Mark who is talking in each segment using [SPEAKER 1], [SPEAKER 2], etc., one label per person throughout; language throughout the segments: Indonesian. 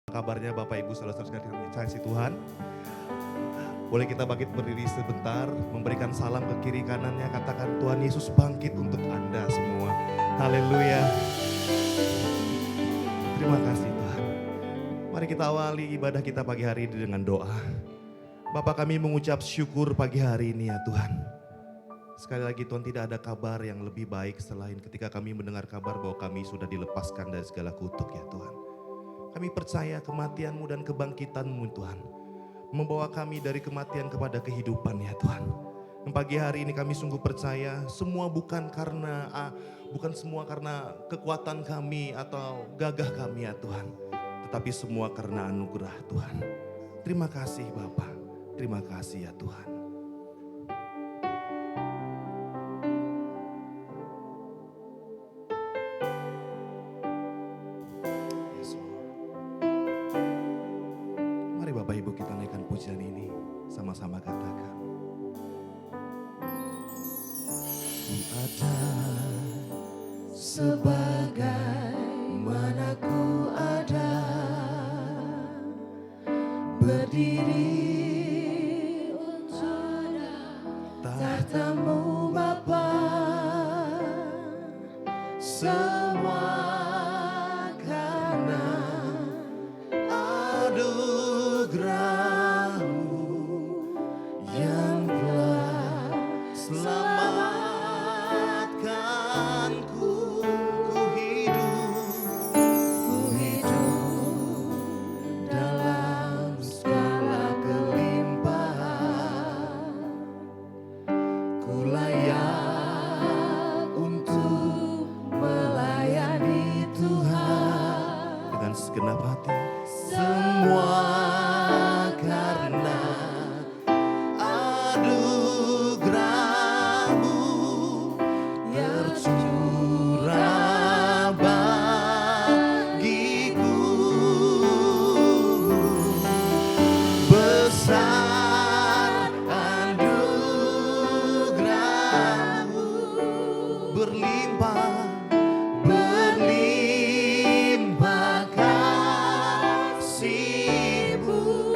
[SPEAKER 1] Kabarnya Bapak Ibu saudara-saudara sekalian kasih Tuhan. Boleh kita bangkit berdiri sebentar, memberikan salam ke kiri kanannya, katakan Tuhan Yesus bangkit untuk Anda semua. Haleluya. Terima kasih Tuhan. Mari kita awali ibadah kita pagi hari ini dengan doa. Bapak, kami mengucap syukur pagi hari ini ya Tuhan. Sekali lagi Tuhan, tidak ada kabar yang lebih baik selain ketika kami mendengar kabar bahwa kami sudah dilepaskan dari segala kutuk ya Tuhan. Kami percaya kematian-Mu dan kebangkitan-Mu Tuhan, membawa kami dari kematian kepada kehidupan ya Tuhan. Dan pagi hari ini kami sungguh percaya semua bukan semua karena kekuatan kami atau gagah kami ya Tuhan, tetapi semua karena anugerah Tuhan. Terima kasih Bapa, terima kasih ya Tuhan. Bapak Ibu, kita naikkan pujian ini, sama-sama katakan.
[SPEAKER 2] Ada sebagaimana ku ada, berdiri untuk tahta-Mu Bapa, semua karena anugerah-Mu yang telah selamatkanku. Ku hidup dalam segala kelimpahan, ku layak untuk melayani Tuhan
[SPEAKER 1] Dengan segenap hati.
[SPEAKER 2] semua karena anugerah-Mu tercurah bagiku. Besar anugerah-Mu, berlimpah kasih-Mu.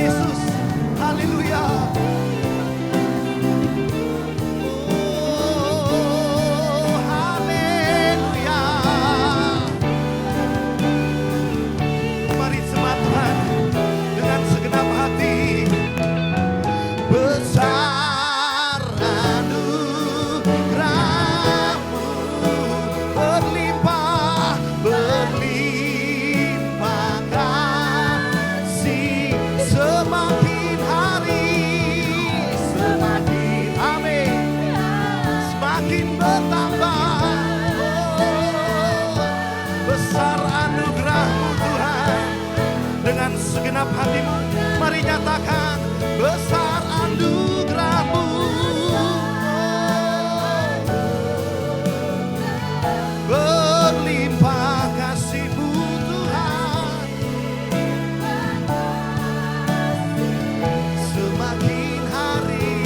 [SPEAKER 1] Yesus. Haleluya. Oh, haleluya. Mari sembah Tuhan dengan segenap hati. Besar anugerah-Mu, berlimpah, berlimpah kasih, semakin hari, semakin, amin, semakin bertambah. Oh, besar anugerah-Mu Tuhan, dengan segenap hatimu, mari nyatakan besar anugerah-Mu. Berlimpah kasih-Mu Tuhan, semakin hari,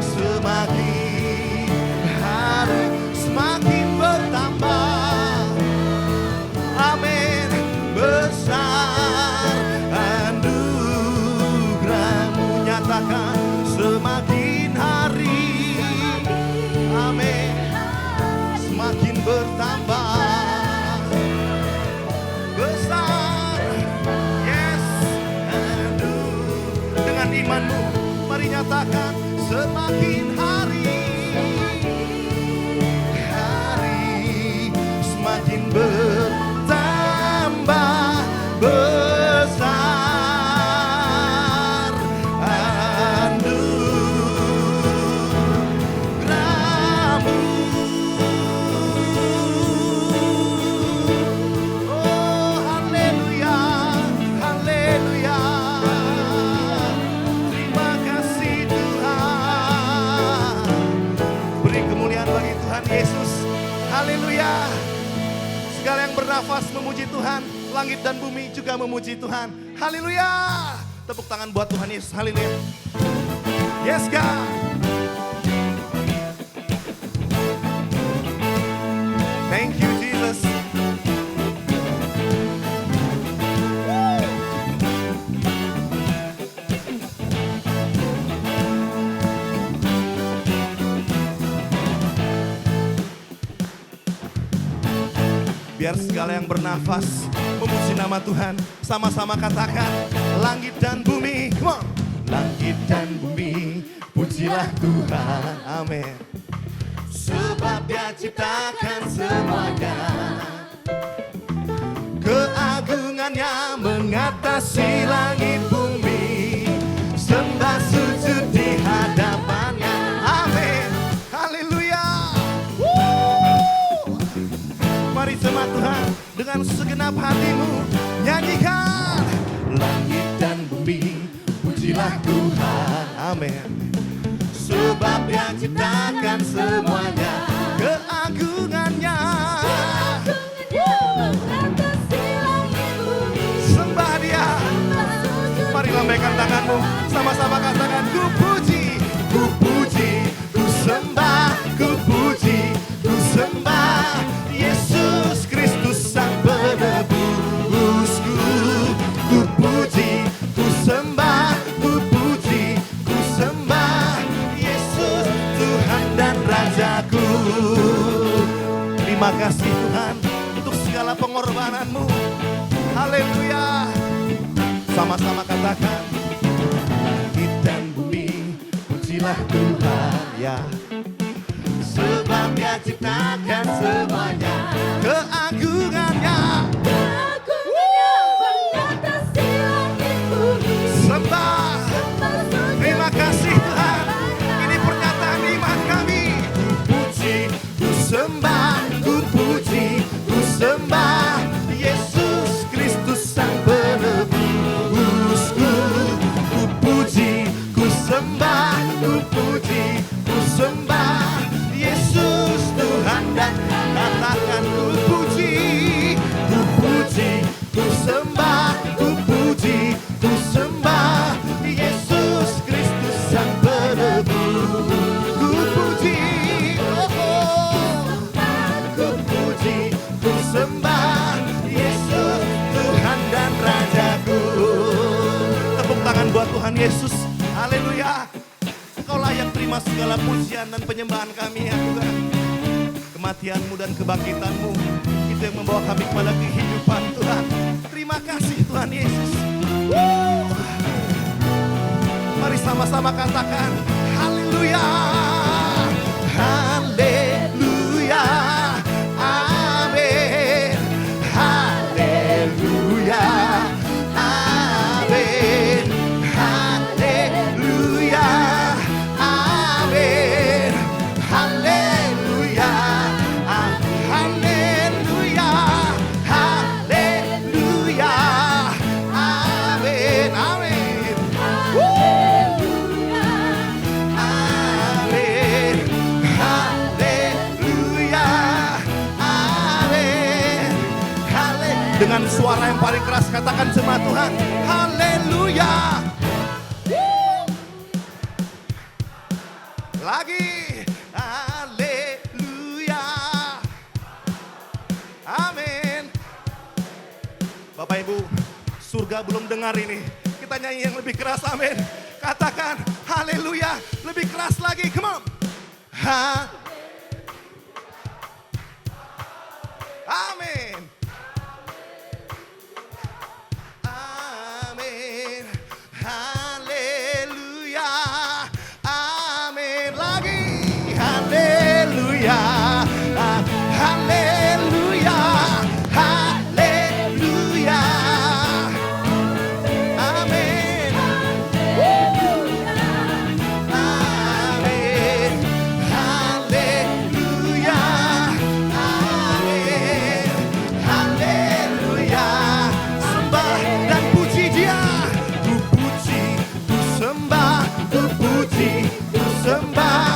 [SPEAKER 1] semakin hari, semakin bertambah. Amin. Besar anugerah-Mu, nyatakan semakin hari, amin, semakin bertambah. Besar, yes, dengan imanmu, mari nyatakan semakin hari, hari, semakin bertambah. Besar anugerah-Mu. Oh, haleluya, haleluya. Terima kasih Tuhan. Beri kemuliaan bagi Tuhan Yesus. Haleluya. Segala yang bernafas memuji Tuhan, langit dan bumi juga memuji Tuhan. Haleluya. Tepuk tangan buat Tuhan Yesus. Haleluya. Yes God. Thank you Jesus. Biar segala yang bernafas memuji nama Tuhan. Sama-sama katakan, langit dan bumi, come on. Langit dan bumi, pujilah Tuhan, amin. Sebab Dia ciptakan semuanya, keagungannya mengatasi langit bumi. Sembah sujud di hadapannya, amin. Haleluya. Mari sembah Tuhan dengan segenap hatimu, nyanyikan. Langit dan bumi, pujilah Tuhan, amin. Sebab Dia ciptakan semuanya, keagungannya mengatasi langit bumi. Sembah Dia. Mari lambaikan tanganmu, sama-sama katakan, ku puji, ku sembah, ku puji, ku sembah Yesus Kristus Sang Penebusku. Ku puji, ku sembah, ku puji, ku sembah Yesus Tuhan dan Rajaku. Terima kasih Tuhan untuk segala pengorbanan-Mu. Haleluya. Sama-sama katakan, langit dan bumi, pujilah Tuhan ya. Sebab Dia ciptakan semuanya, keagungannya mengatasi langit bumi. Sembah, terima kasih Tuhan. Ini pernyataan iman kami. Ku puji, ku sembah, ku puji, ku sembah Yesus Kristus Sang Penebusku. Ku puji, ku sembah, ku puji, ku sembah Yesus Tuhan dan katakan ku puji. Yesus. Haleluya. Engkau layak terima segala pujian dan penyembahan kami ya Tuhan. Kematian-Mu dan kebangkitan-Mu itu yang membawa kami kepada kehidupan Tuhan. Terima kasih Tuhan Yesus. Mari sama-sama katakan haleluya. Haleluya. Amin. Haleluya. Amin. Haleluya. Amin. Haleluya. Haleluya. Haleluya. Amin. Amin. Amin. Haleluya. Amin. Dengan suara yang paling keras katakan sama Tuhan, haleluya. Lagi, haleluya. Amin. Bapak Ibu, surga belum dengar ini. Kita nyanyi yang lebih keras, amin. Katakan haleluya, lebih keras lagi, come on. Amin. Amin. Haleluya. Amin. Lagi. Haleluya. Haleluya. Haleluya. Amin. Amin. Haleluya. Amin. Haleluya. Sembah dan puji Dia. Ku puji, ku sembah, ku puji, ku sembah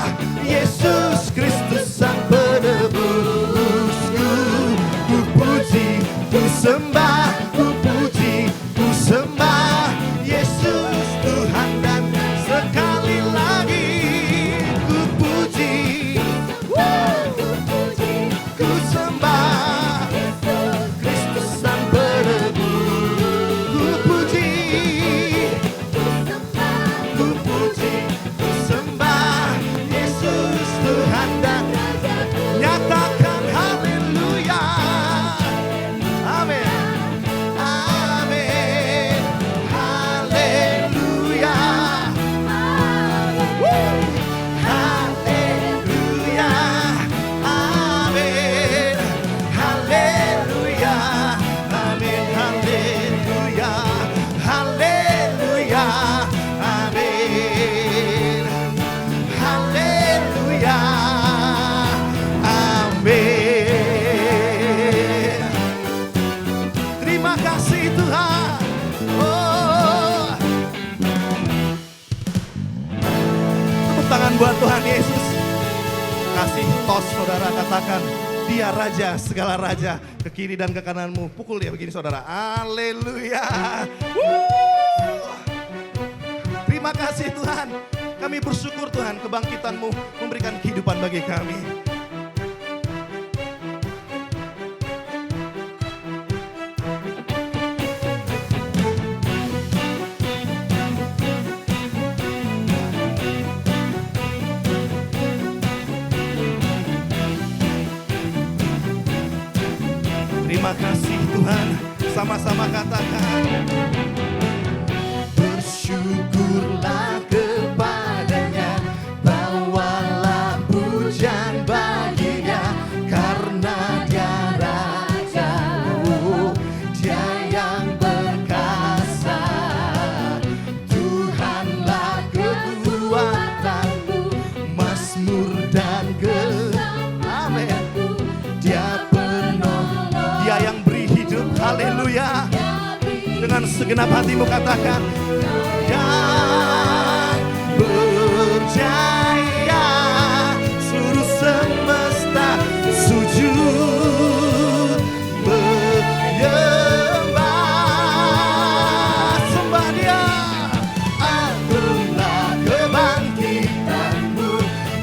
[SPEAKER 1] Yesus Kristus Sang Penebusku. Ku puji, ku sembah, ku puji, ku sembah Yesus Tuhan dan sekali lagi ku puji, ku sembah Kristus Sang Penebus. Ku puji, ku puji, ku sembah Yesus Tuhan dan nyatakan haleluya. Amin. Amin. Haleluya. Haleluya. Amin. Haleluya. Amin. Haleluya. Haleluya. Amin. Haleluya. Amin. Terima kasih Tuhan. Oh. Tepuk tangan buat Tuhan Yesus. Kasih tos saudara, katakan Dia Raja segala raja. Ke kiri dan ke kananmu. Pukul dia begini saudara. Haleluya. Terima kasih Tuhan. Kami bersyukur Tuhan, kebangkitan-Mu memberikan kehidupan bagi kami. Terima kasih Tuhan. Sama-sama katakan. Bersyukurlah kepadanya, bawalah pujian baginya, karena Dia Raja, Dia yang perkasa. Tuhanlah kekuatanku, Mazmur dan Amin. Dia penolong, Dia yang beri hidup, haleluya. Dengan segenap hatimu katakan, yang berjaya, seluruh semesta sujud menyembah, sembah Dia. Agunglah kebangkitan-Mu,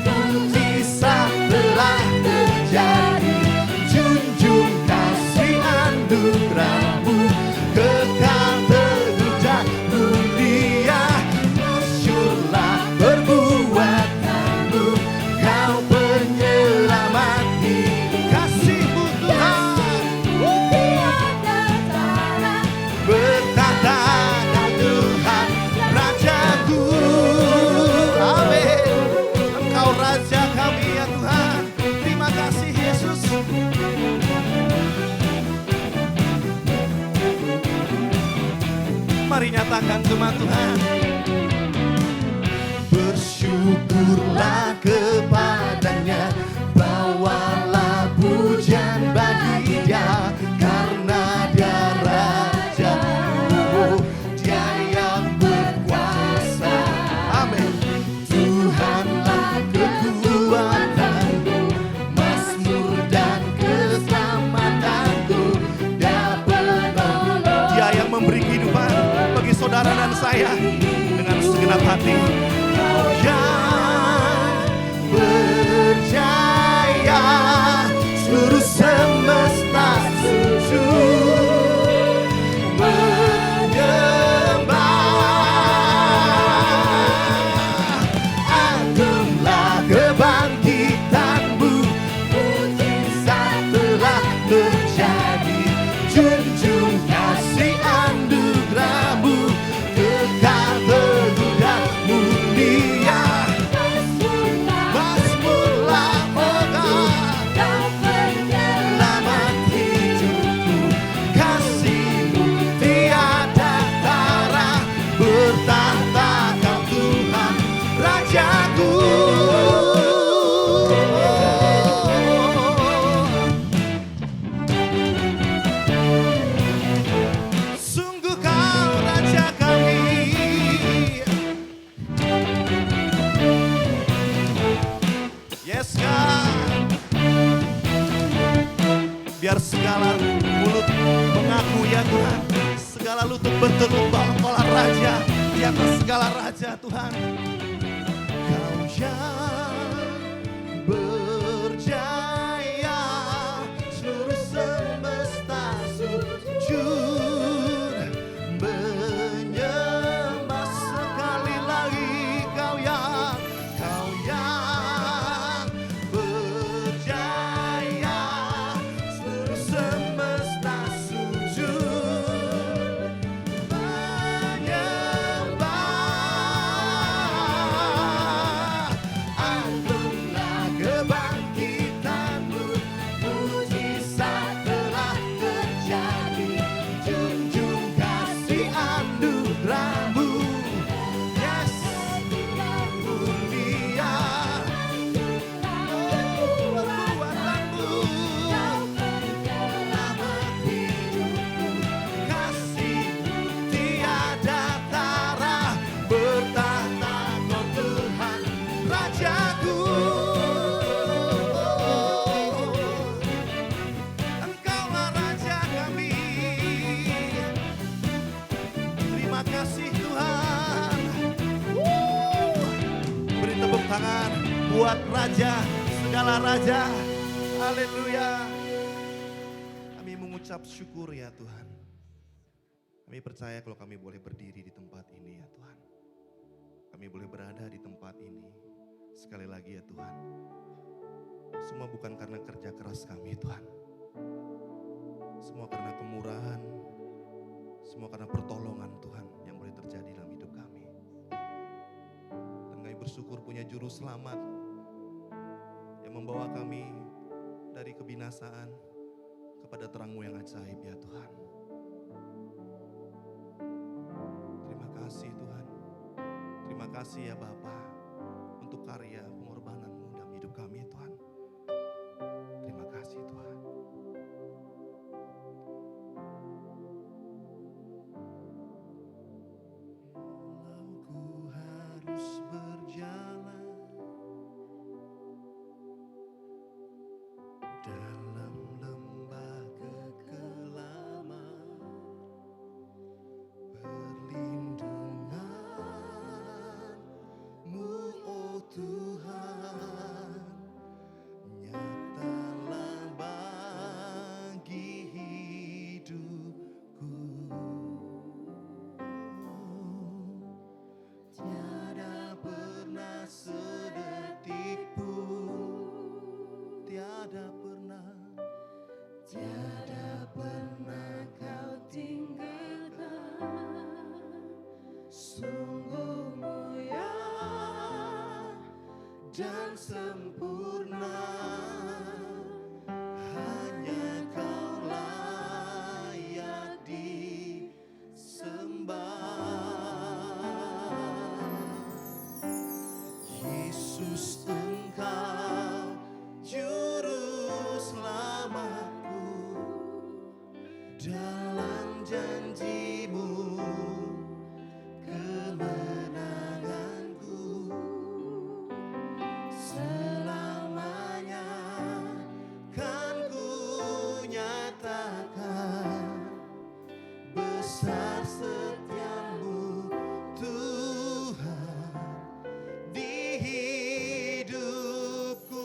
[SPEAKER 1] mujizat telah terjadi, junjung kasih anugerah-Mu kekal terhujat mulia. Mari nyatakan firman Tuhan.
[SPEAKER 2] Bersyukurlah kepadanya, bawalah pujian bagi Dia, karena Dia Raja, Dia yang berkuasa. Amin. Tuhanlah kekuatanku, Mazmur dan keselamatanku, Dia penolong.
[SPEAKER 1] Dia yang memberi kehidupan bagi saudara dan saya dengan segenap hati.
[SPEAKER 2] Kau yang berjaya, seluruh semesta sujud menyembah. Agunglah kebangkitanmu, mujizat telah terjadi. Junjung kasih anugerahmu, kekal teguh dan mulia. Mazmurlah megah, selamat hidupku. Kasih-Mu tiada tara, bertahta Kau Tuhan Rajaku. Sungguh Kau Raja kami. Yes God. Biar segala mulut mengaku ya Tuhan, segala lutut bertelut bahwa Kaulah Raja di atas segala raja Tuhan. Kau yang berjaya, seluruh semesta sujud menyembah. Sekali lagi Kau yang berjaya, seluruh semesta sujud menyembah. Agunglah kebangkitanmu, mujizat telah terjadi. Junjung kasih anugerahmu, yes, mulia. Kekuatanmu, selamat hidupku. Kasih-Mu tiada tara, bertahta Kau Tuhan Rajaku. Engkaulah Raja kami. Terima kasih Tuhan. Beri tepuk tangan buat Raja, segala Raja. Haleluya. Kami mengucap syukur ya Tuhan. Kami percaya kalau kami boleh berdiri di tempat ini ya Tuhan. Kami boleh berada di tempat ini. Sekali lagi ya Tuhan. Semua bukan karena kerja keras kami Tuhan. Semua karena kemurahan. Semua karena pertolongan Tuhan yang boleh terjadi dalam hidup kami. Dan kami bersyukur punya juru selamat yang membawa kami dari kebinasaan kepada terang-Mu yang ajaib ya Tuhan. Terima kasih Tuhan. Terima kasih ya Bapa untuk karya pengorbanan-Mu dalam hidup kami Tuhan. Terima kasih Tuhan. Walau ku harus berjalan dalam lembah kekelaman, perlindungan-Mu oh Tuhan, nyatalah bagi hidupku. Tiada pernah sedetik pun, tiada pernah Kau tinggalkan. Sungguh mulia dan sempurna, hanya Kau layak disembah. dalam janjimu kemenanganku selamanya kan ku nyatakan besar setiamu Tuhan di hidupku.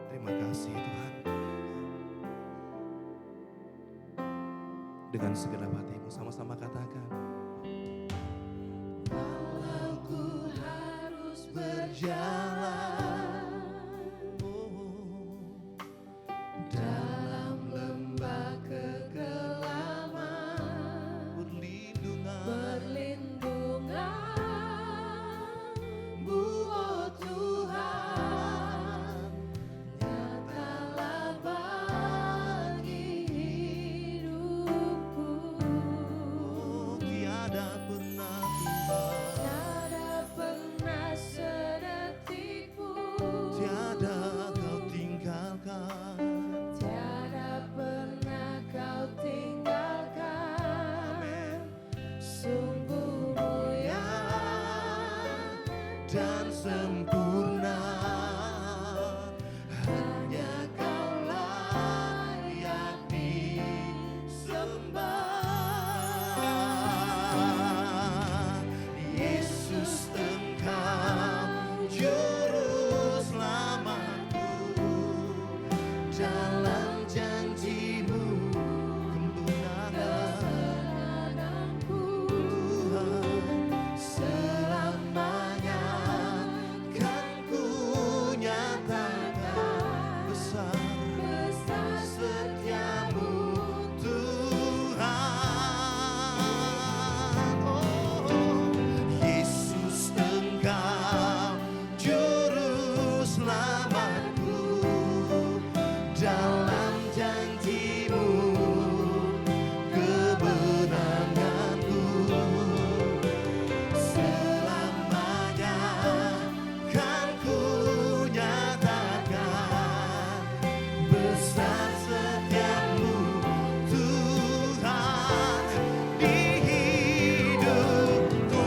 [SPEAKER 2] Terima kasih Tuhan. Dengan segenap hatimu sama-sama katakan. Walau ku harus berjalan dalam lembah kegelapan, berlindungan-Mu, oh Tuhan, nyatalah bagi hidupku. Tiada pernah sedetik pun tiada kau tinggalkan. Sungguh mulia dan sempurna, hanya Kau layak disembah. Yesus Engkau juru selamatku, dalam janji-Mu selamanya kan ku nyatakan besar setiamu Tuhan. Oh, Yesus Engkau juru selamatku, dalam janji-Mu kemenanganku selamanya kan ku nyatakan besar setiamu Tuhan di hidupku.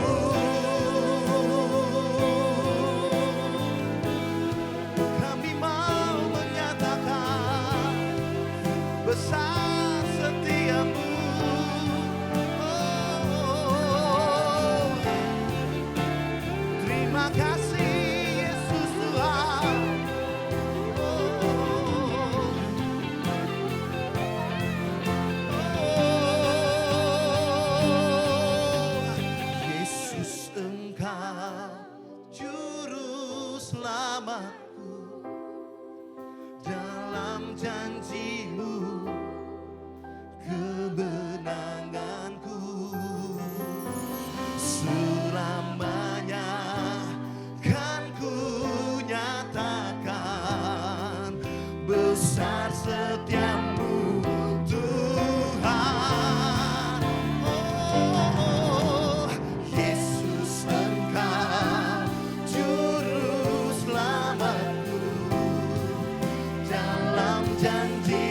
[SPEAKER 2] Kami mau menyatakan besar setiamu. Oh, terima kasih Yesus Tuhan. Yesus Engkau juru selamatku, dalam janji-Mu kemenanganku selamanya kan ku nyatakan besar setiamu Tuhan. Oh, Yesus Engkau juru selamatku, dalam janji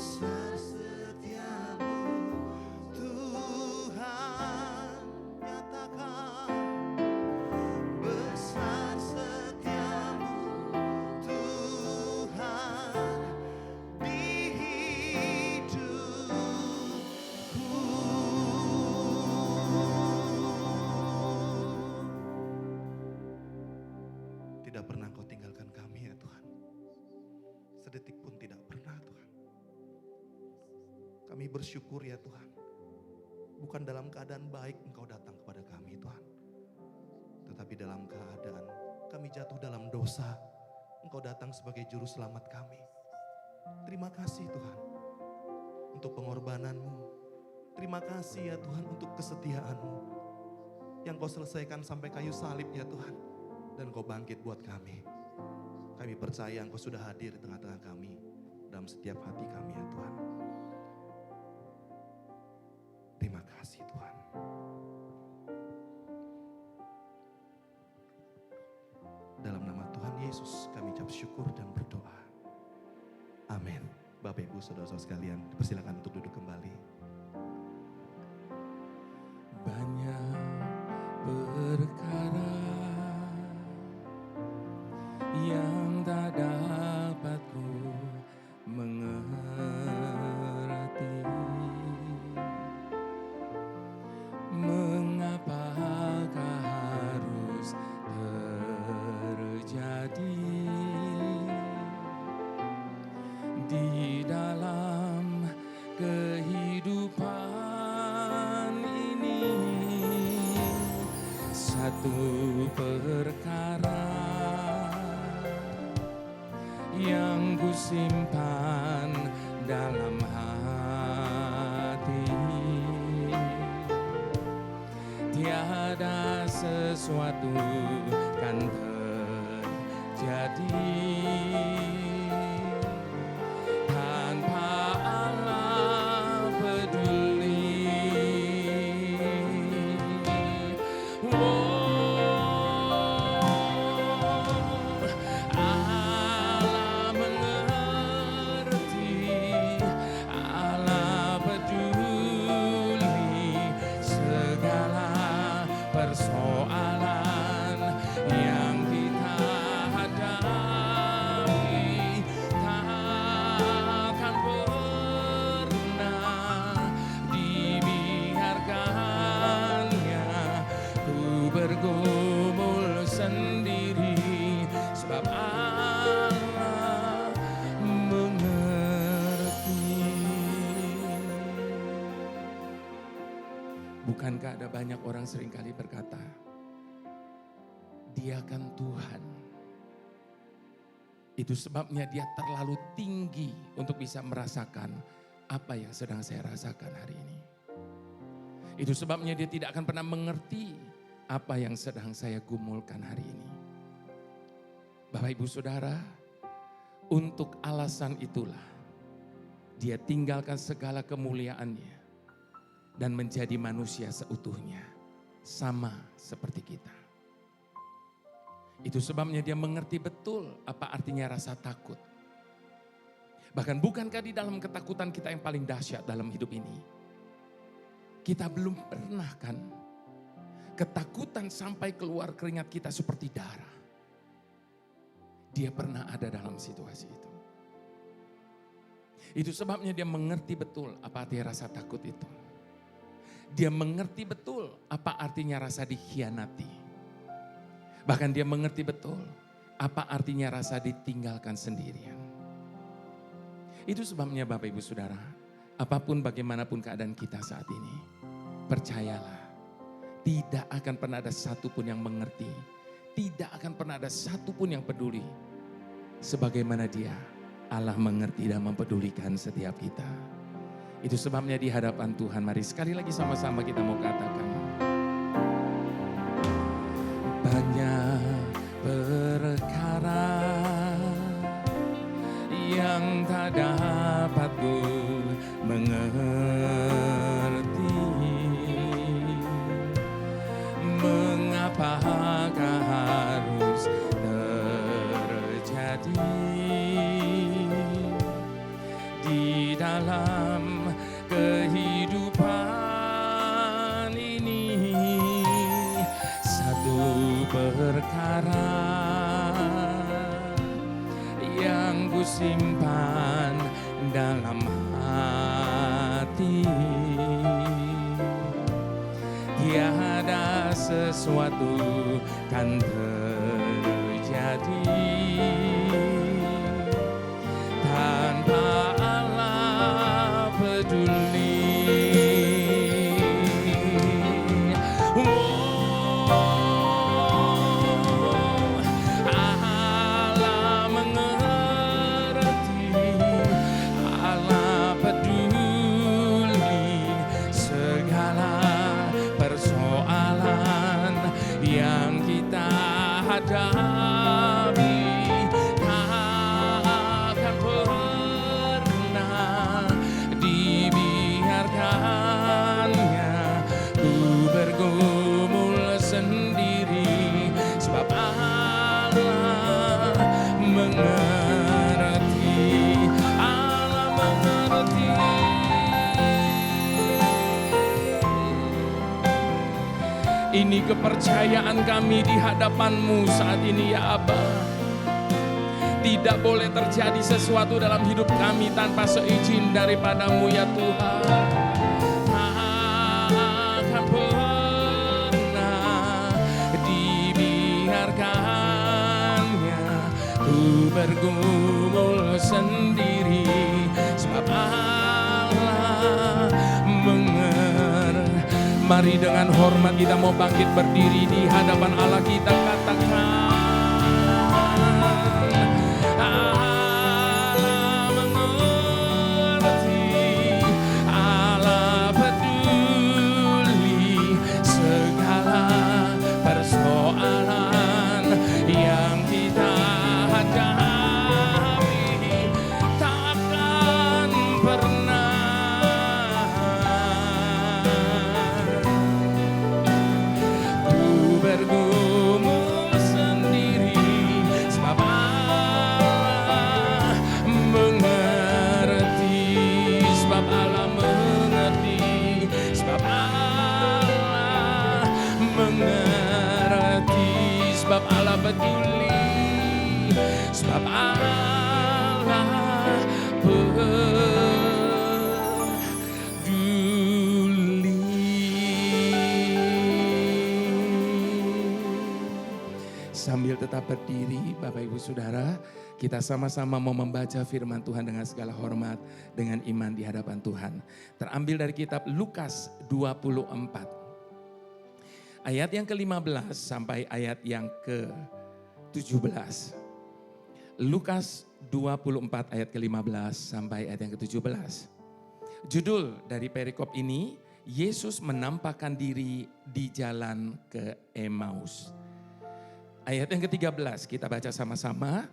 [SPEAKER 2] besar setiamu Tuhan, nyatakan besar setiamu Tuhan di hidupku. Tidak pernah Kau tinggalkan kami ya Tuhan. Sedetik pun tidak pernah Tuhan. Kami bersyukur ya Tuhan. Bukan dalam keadaan baik Engkau datang kepada kami Tuhan. Tetapi dalam keadaan kami jatuh dalam dosa, Engkau datang sebagai juru selamat kami. Terima kasih Tuhan untuk pengorbanan-Mu. Terima kasih ya Tuhan untuk kesetiaan-Mu. Yang Kau selesaikan sampai kayu salib ya Tuhan. Dan Kau bangkit buat kami. Kami percaya Engkau sudah hadir di tengah-tengah kami. Dalam setiap hati kami ya Tuhan. Terima kasih Tuhan. Dalam nama Tuhan Yesus kami ucap syukur dan berdoa. Amin. Bapak Ibu saudara-saudara sekalian, dipersilakan untuk duduk kembali.
[SPEAKER 3] Banyak perkara yang tak dapat ku mengerti. Mengapakah harus terjadi di dalam kehidupan ini? Satu perkara yang ku simpan dalam hati, tiada sesuatu kan terjadi tanpa Allah peduli. Allah mengerti, Allah peduli segala persoalan yang kita hadapi. Takkan pernah dibiarkannya ku bergumul sendiri, sebab Allah mengerti. Bukankah ada banyak orang seringkali berkata, dia kan Tuhan. Itu sebabnya dia terlalu tinggi untuk bisa merasakan apa yang sedang saya rasakan hari ini. Itu sebabnya dia tidak akan pernah mengerti apa yang sedang saya gumulkan hari ini. Bapak Ibu Saudara, untuk alasan itulah dia tinggalkan segala kemuliaannya dan menjadi manusia seutuhnya, sama seperti kita. Itu sebabnya dia mengerti betul apa artinya rasa takut. Bahkan bukankah di dalam ketakutan kita yang paling dahsyat dalam hidup ini? Kita belum pernah kan ketakutan sampai keluar keringat kita seperti darah. Dia pernah ada dalam situasi itu. Itu sebabnya dia mengerti betul apa arti rasa takut itu. Dia mengerti betul apa artinya rasa dikhianati. Bahkan dia mengerti betul apa artinya rasa ditinggalkan sendirian. Itu sebabnya Bapak Ibu Saudara, apapun bagaimanapun keadaan kita saat ini, percayalah, tidak akan pernah ada satupun yang mengerti, tidak akan pernah ada satupun yang peduli. Sebagaimana dia, Allah mengerti dan mempedulikan setiap kita. Itu sebabnya di hadapan Tuhan, mari sekali lagi sama-sama kita mau katakan, banyak perkara yang tak dapat ku mengerti. Mengapakah harus terjadi di dalam dalam kehidupan ini. Satu perkara yang ku simpan dalam hati, tiada sesuatu kan terjadi tanpa Allah peduli. Allah mengerti, Allah peduli segala persoalan yang kita hadapi. Takkan pernah dibiarkannya ku bergumul sendiri, sebab Allah mengerti, Allah mengerti. Ini kepercayaan kami di hadapan-Mu saat ini ya Aba. Tidak boleh terjadi sesuatu dalam hidup kami tanpa seizin daripada-Mu ya Tuhan. Takkan pernah dibiarkannya ku bergumul sendiri, sebab Allah mengerti. Mari dengan hormat kita mau bangkit berdiri di hadapan Allah, kita katakan Allah mengerti, Allah peduli segala persoalan yang kita hadapi. Takkan pernah bergumul sendiri, sebab Allah mengerti, sebab Allah mengerti, sebab Allah mengerti, sebab Allah peduli, sebab Allah peduli. Sambil tetap berdiri, Bapak Ibu Saudara, kita sama-sama mau membaca firman Tuhan dengan segala hormat, dengan iman di hadapan Tuhan. Terambil dari kitab Lukas 24. Ayat yang ke-15 sampai ayat yang ke-17. Lukas 24 ayat ke-15 sampai ayat yang ke-17. Judul dari perikop ini, Yesus menampakkan diri di jalan ke Emmaus. Ayat yang ke-13 kita baca sama-sama.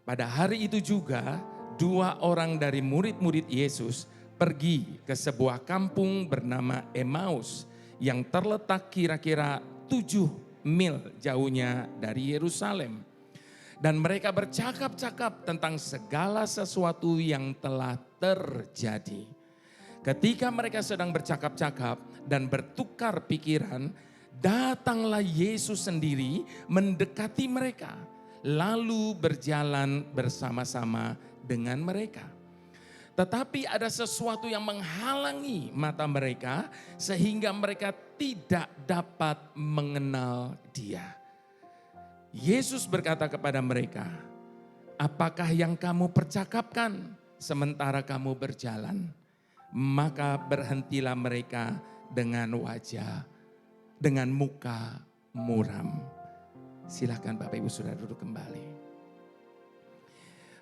[SPEAKER 3] Pada hari itu juga 2 orang dari murid-murid Yesus pergi ke sebuah kampung bernama Emmaus yang terletak kira-kira 7 mil jauhnya dari Yerusalem. Dan mereka bercakap-cakap tentang segala sesuatu yang telah terjadi. Ketika mereka sedang bercakap-cakap dan bertukar pikiran, datanglah Yesus sendiri mendekati mereka, lalu berjalan bersama-sama dengan mereka. Tetapi ada sesuatu yang menghalangi mata mereka sehingga mereka tidak dapat mengenal Dia. Yesus berkata kepada mereka, "Apakah yang kamu percakapkan sementara kamu berjalan?" Maka berhentilah mereka dengan muka muram. Silakan Bapak Ibu Saudara duduk kembali.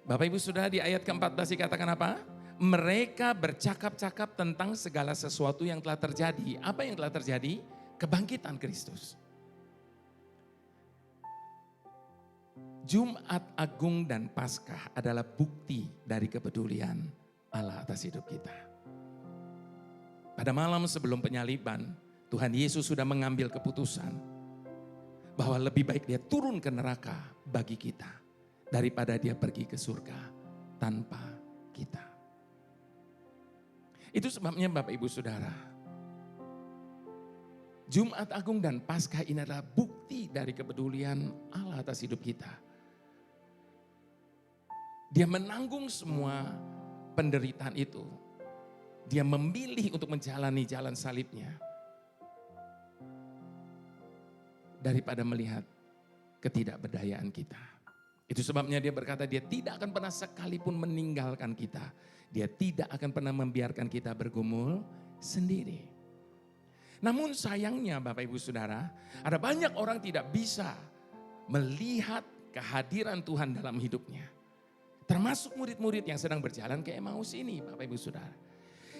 [SPEAKER 3] Bapak Ibu Saudara, di ayat ke-14 dikatakan apa? Mereka bercakap-cakap tentang segala sesuatu yang telah terjadi. Apa yang telah terjadi? Kebangkitan Kristus. Jumat Agung dan Paskah adalah bukti dari kepedulian Allah atas hidup kita. Pada malam sebelum penyaliban, Tuhan Yesus sudah mengambil keputusan bahwa lebih baik Dia turun ke neraka bagi kita daripada Dia pergi ke surga tanpa kita. Itu sebabnya Bapak Ibu Saudara, Jumat Agung dan Paskah ini adalah bukti dari kepedulian Allah atas hidup kita. Dia menanggung semua penderitaan itu. Dia memilih untuk menjalani jalan salibnya. Daripada melihat ketidakberdayaan kita. Itu sebabnya dia berkata dia tidak akan pernah sekalipun meninggalkan kita. Dia tidak akan pernah membiarkan kita bergumul sendiri. Namun sayangnya Bapak Ibu Saudara, ada banyak orang tidak bisa melihat kehadiran Tuhan dalam hidupnya. Termasuk murid-murid yang sedang berjalan ke Emmaus ini Bapak Ibu Saudara.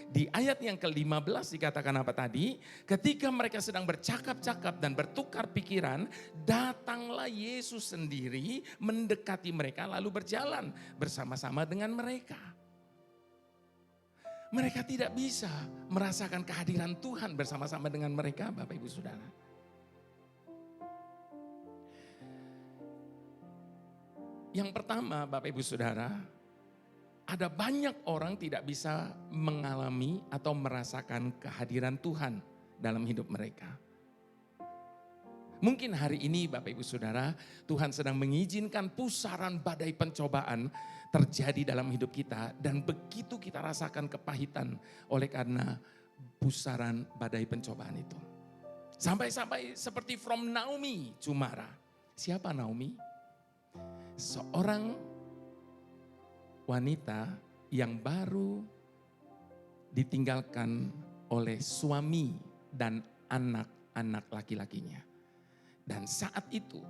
[SPEAKER 3] Di ayat yang ke-15 dikatakan apa tadi? Ketika mereka sedang bercakap-cakap dan bertukar pikiran, datanglah Yesus sendiri mendekati mereka lalu berjalan bersama-sama dengan mereka. Mereka tidak bisa merasakan kehadiran Tuhan bersama-sama dengan mereka Bapak Ibu Saudara. Yang pertama Bapak Ibu Saudara, ada banyak orang tidak bisa mengalami atau merasakan kehadiran Tuhan dalam hidup mereka. Mungkin hari ini Bapak Ibu Saudara, Tuhan sedang mengizinkan pusaran badai pencobaan terjadi dalam hidup kita. Dan begitu kita rasakan kepahitan oleh karena pusaran badai pencobaan itu. Sampai-sampai seperti from Naomi Cumara. Siapa Naomi? Seorang wanita yang baru ditinggalkan oleh suami dan anak-anak laki-lakinya. Dan saat itu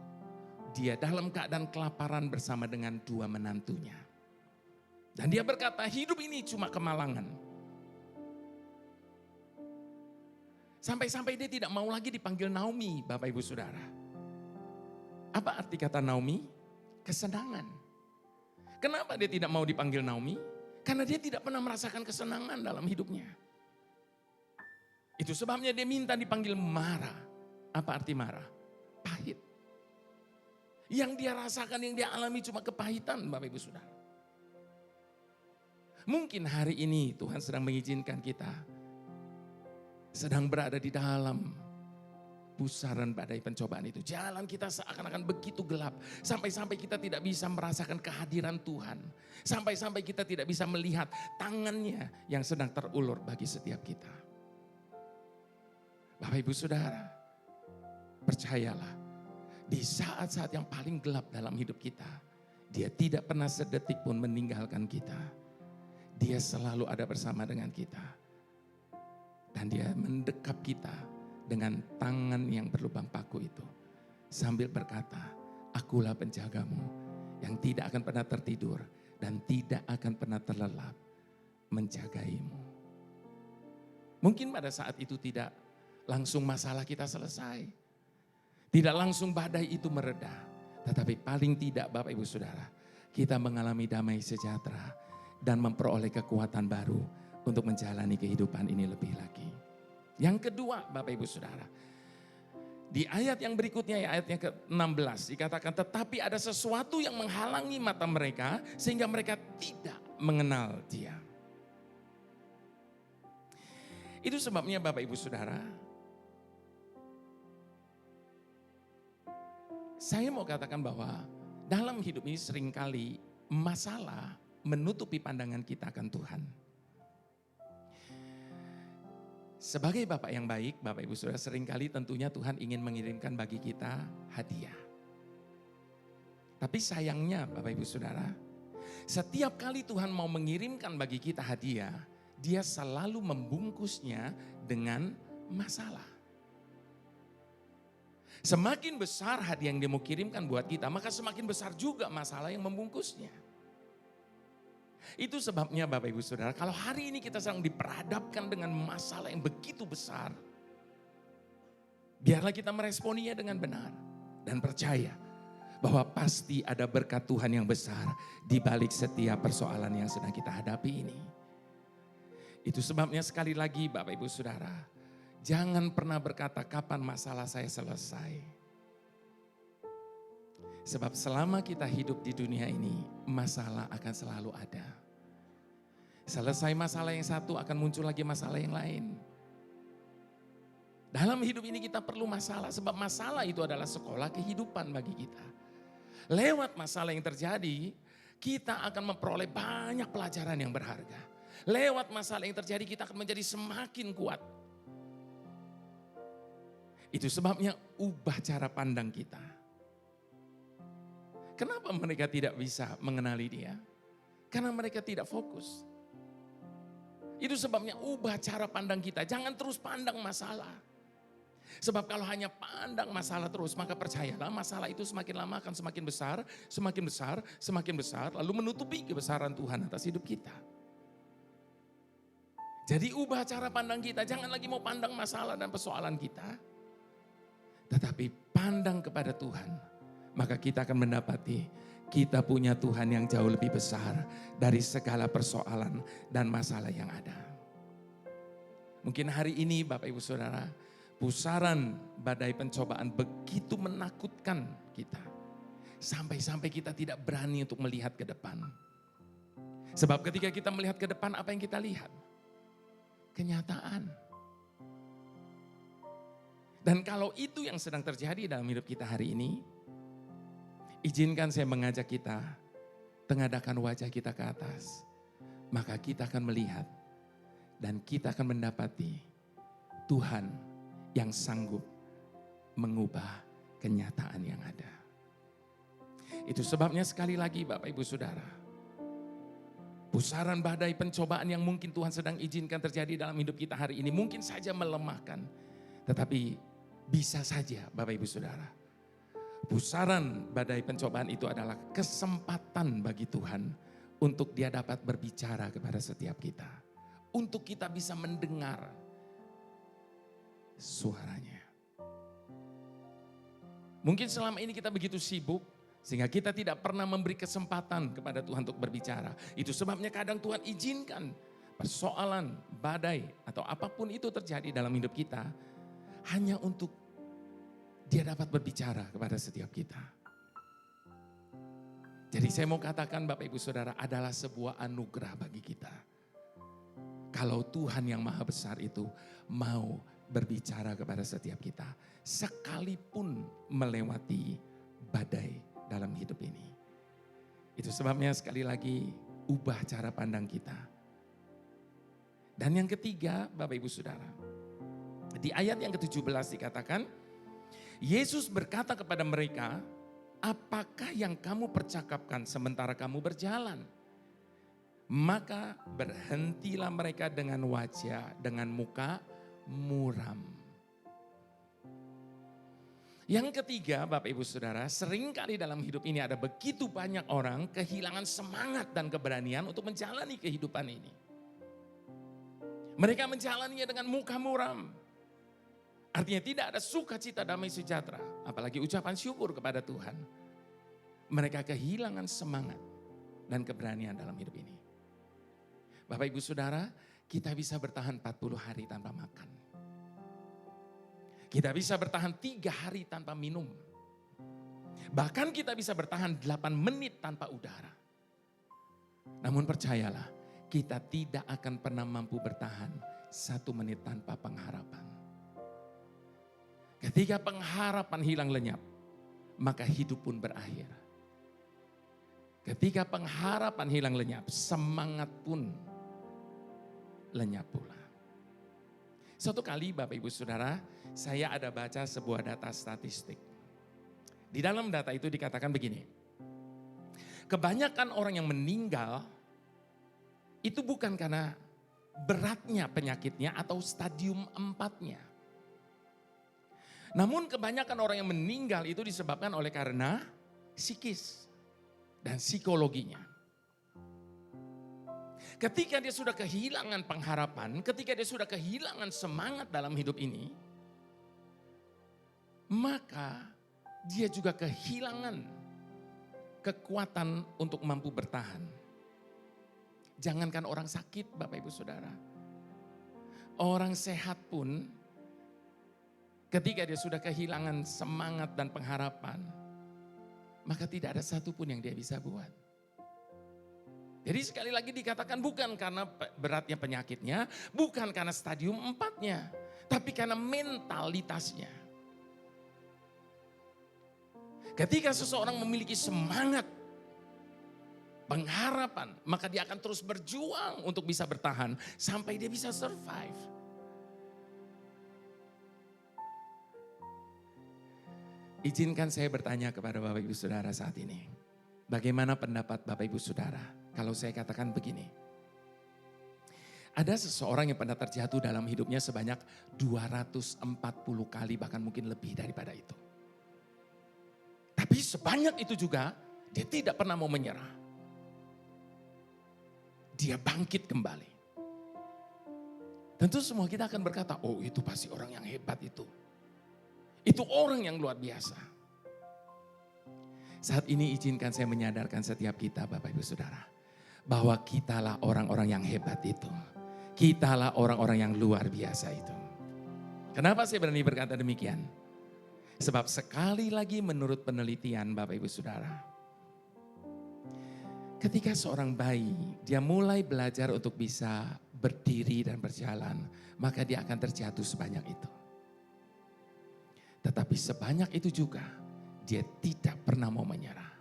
[SPEAKER 3] dia dalam keadaan kelaparan bersama dengan dua menantunya. Dan dia berkata hidup ini cuma kemalangan. Sampai-sampai dia tidak mau lagi dipanggil Naomi Bapak Ibu Saudara. Apa arti kata Naomi? Kesenangan. Kenapa dia tidak mau dipanggil Naomi? Karena dia tidak pernah merasakan kesenangan dalam hidupnya. Itu sebabnya dia minta dipanggil Mara. Apa arti Mara? Pahit. Yang dia rasakan, yang dia alami cuma kepahitan Bapak Ibu Saudara. Mungkin hari ini Tuhan sedang mengizinkan kita sedang berada di dalam pusaran badai pencobaan itu. Jalan kita seakan-akan begitu gelap. Sampai-sampai kita tidak bisa merasakan kehadiran Tuhan. Sampai-sampai kita tidak bisa melihat tangannya yang sedang terulur bagi setiap kita. Bapak Ibu Saudara, percayalah, di saat-saat yang paling gelap dalam hidup kita, dia tidak pernah sedetik pun meninggalkan kita. Dia selalu ada bersama dengan kita. Dan dia mendekap kita dengan tangan yang berlubang paku itu. Sambil berkata, akulah penjagamu yang tidak akan pernah tertidur dan tidak akan pernah terlelap menjagaimu. Mungkin pada saat itu tidak langsung masalah kita selesai. Tidak langsung badai itu mereda. Tetapi paling tidak Bapak Ibu Saudara, kita mengalami damai sejahtera dan memperoleh kekuatan baru untuk menjalani kehidupan ini lebih lagi. Yang kedua Bapak Ibu Saudara, di ayat yang berikutnya, ayat yang ke-16 dikatakan, tetapi ada sesuatu yang menghalangi mata mereka sehingga mereka tidak mengenal Dia. Itu sebabnya Bapak Ibu Saudara, saya mau katakan bahwa dalam hidup ini seringkali masalah menutupi pandangan kita akan Tuhan. Sebagai Bapak yang baik, Bapak Ibu Saudara, seringkali tentunya Tuhan ingin mengirimkan bagi kita hadiah. Tapi sayangnya Bapak Ibu Saudara, setiap kali Tuhan mau mengirimkan bagi kita hadiah, Dia selalu membungkusnya dengan masalah. Semakin besar hadiah yang Dia mau kirimkan buat kita, maka semakin besar juga masalah yang membungkusnya. Itu sebabnya Bapak Ibu Saudara, kalau hari ini kita sedang diperhadapkan dengan masalah yang begitu besar, biarlah kita meresponinya dengan benar dan percaya bahwa pasti ada berkat Tuhan yang besar di balik setiap persoalan yang sedang kita hadapi ini. Itu sebabnya sekali lagi Bapak Ibu Saudara, jangan pernah berkata kapan masalah saya selesai. Sebab selama kita hidup di dunia ini, masalah akan selalu ada. Selesai masalah yang satu akan muncul lagi masalah yang lain. Dalam hidup ini kita perlu masalah, sebab masalah itu adalah sekolah kehidupan bagi kita. Lewat masalah yang terjadi, kita akan memperoleh banyak pelajaran yang berharga. Lewat masalah yang terjadi, kita akan menjadi semakin kuat. Itu sebabnya ubah cara pandang kita. Kenapa mereka tidak bisa mengenali dia? Karena mereka tidak fokus. Itu sebabnya ubah cara pandang kita. Jangan terus pandang masalah. Sebab kalau hanya pandang masalah terus, maka percayalah masalah itu semakin lama akan semakin besar, semakin besar, semakin besar, lalu menutupi kebesaran Tuhan atas hidup kita. Jadi ubah cara pandang kita, jangan lagi mau pandang masalah dan persoalan kita. Tetapi pandang kepada Tuhan, maka kita akan mendapati kita punya Tuhan yang jauh lebih besar dari segala persoalan dan masalah yang ada. Mungkin hari ini Bapak Ibu Saudara, pusaran badai pencobaan begitu menakutkan kita. Sampai-sampai kita tidak berani untuk melihat ke depan. Sebab ketika kita melihat ke depan, apa yang kita lihat? Kenyataan. Dan kalau itu yang sedang terjadi dalam hidup kita hari ini, izinkan saya mengajak kita, tengadahkan wajah kita ke atas. Maka kita akan melihat dan kita akan mendapati Tuhan yang sanggup mengubah kenyataan yang ada. Itu sebabnya sekali lagi Bapak Ibu Saudara, pusaran badai pencobaan yang mungkin Tuhan sedang izinkan terjadi dalam hidup kita hari ini mungkin saja melemahkan. Tetapi bisa saja Bapak Ibu Saudara, pusaran badai pencobaan itu adalah kesempatan bagi Tuhan untuk Dia dapat berbicara kepada setiap kita. Untuk kita bisa mendengar suaranya. Mungkin selama ini kita begitu sibuk sehingga kita tidak pernah memberi kesempatan kepada Tuhan untuk berbicara. Itu sebabnya kadang Tuhan izinkan persoalan, badai atau apapun itu terjadi dalam hidup kita hanya untuk Dia dapat berbicara kepada setiap kita. Jadi saya mau katakan Bapak Ibu Saudara adalah sebuah anugerah bagi kita. Kalau Tuhan yang maha besar itu mau berbicara kepada setiap kita, sekalipun melewati badai dalam hidup ini. Itu sebabnya sekali lagi ubah cara pandang kita. Dan yang ketiga Bapak Ibu Saudara, di ayat yang ke-17 dikatakan, Yesus berkata kepada mereka, apakah yang kamu percakapkan sementara kamu berjalan? Maka berhentilah mereka dengan wajah, dengan muka muram. Yang ketiga Bapak Ibu Saudara, seringkali dalam hidup ini ada begitu banyak orang kehilangan semangat dan keberanian untuk menjalani kehidupan ini. Mereka menjalaninya dengan muka muram. Artinya tidak ada sukacita, damai sejahtera, apalagi ucapan syukur kepada Tuhan. Mereka kehilangan semangat dan keberanian dalam hidup ini. Bapak Ibu Saudara, kita bisa bertahan 40 hari tanpa makan. Kita bisa bertahan 3 hari tanpa minum. Bahkan kita bisa bertahan 8 menit tanpa udara. Namun percayalah, kita tidak akan pernah mampu bertahan 1 menit tanpa pengharapan. Ketika pengharapan hilang lenyap, maka hidup pun berakhir. Ketika pengharapan hilang lenyap, semangat pun lenyap pula. Suatu kali Bapak Ibu Saudara, saya ada baca sebuah data statistik. Di dalam data itu dikatakan begini, kebanyakan orang yang meninggal itu bukan karena beratnya penyakitnya atau stadium 4-nya. Namun kebanyakan orang yang meninggal itu disebabkan oleh karena psikis dan psikologinya. Ketika dia sudah kehilangan pengharapan, ketika dia sudah kehilangan semangat dalam hidup ini, maka dia juga kehilangan kekuatan untuk mampu bertahan. Jangankan orang sakit Bapak Ibu Saudara, orang sehat pun ketika dia sudah kehilangan semangat dan pengharapan, maka tidak ada satupun yang dia bisa buat. Jadi sekali lagi dikatakan bukan karena beratnya penyakitnya, bukan karena stadium 4-nya, tapi karena mentalitasnya. Ketika seseorang memiliki semangat, pengharapan, maka dia akan terus berjuang untuk bisa bertahan sampai dia bisa survive. Izinkan saya bertanya kepada Bapak Ibu Saudara saat ini. Bagaimana pendapat Bapak Ibu Saudara kalau saya katakan begini? Ada seseorang yang pernah terjatuh dalam hidupnya sebanyak 240 kali, bahkan mungkin lebih daripada itu. Tapi sebanyak itu juga dia tidak pernah mau menyerah. Dia bangkit kembali. Tentu semua kita akan berkata, oh itu pasti orang yang hebat itu. Itu orang yang luar biasa. Saat ini izinkan saya menyadarkan setiap kita Bapak Ibu Saudara. Bahwa kitalah orang-orang yang hebat itu. Kitalah orang-orang yang luar biasa itu. Kenapa saya berani berkata demikian? Sebab sekali lagi menurut penelitian Bapak Ibu Saudara. Ketika seorang bayi dia mulai belajar untuk bisa berdiri dan berjalan. Maka dia akan terjatuh sebanyak itu. Tetapi sebanyak itu juga dia tidak pernah mau menyerah.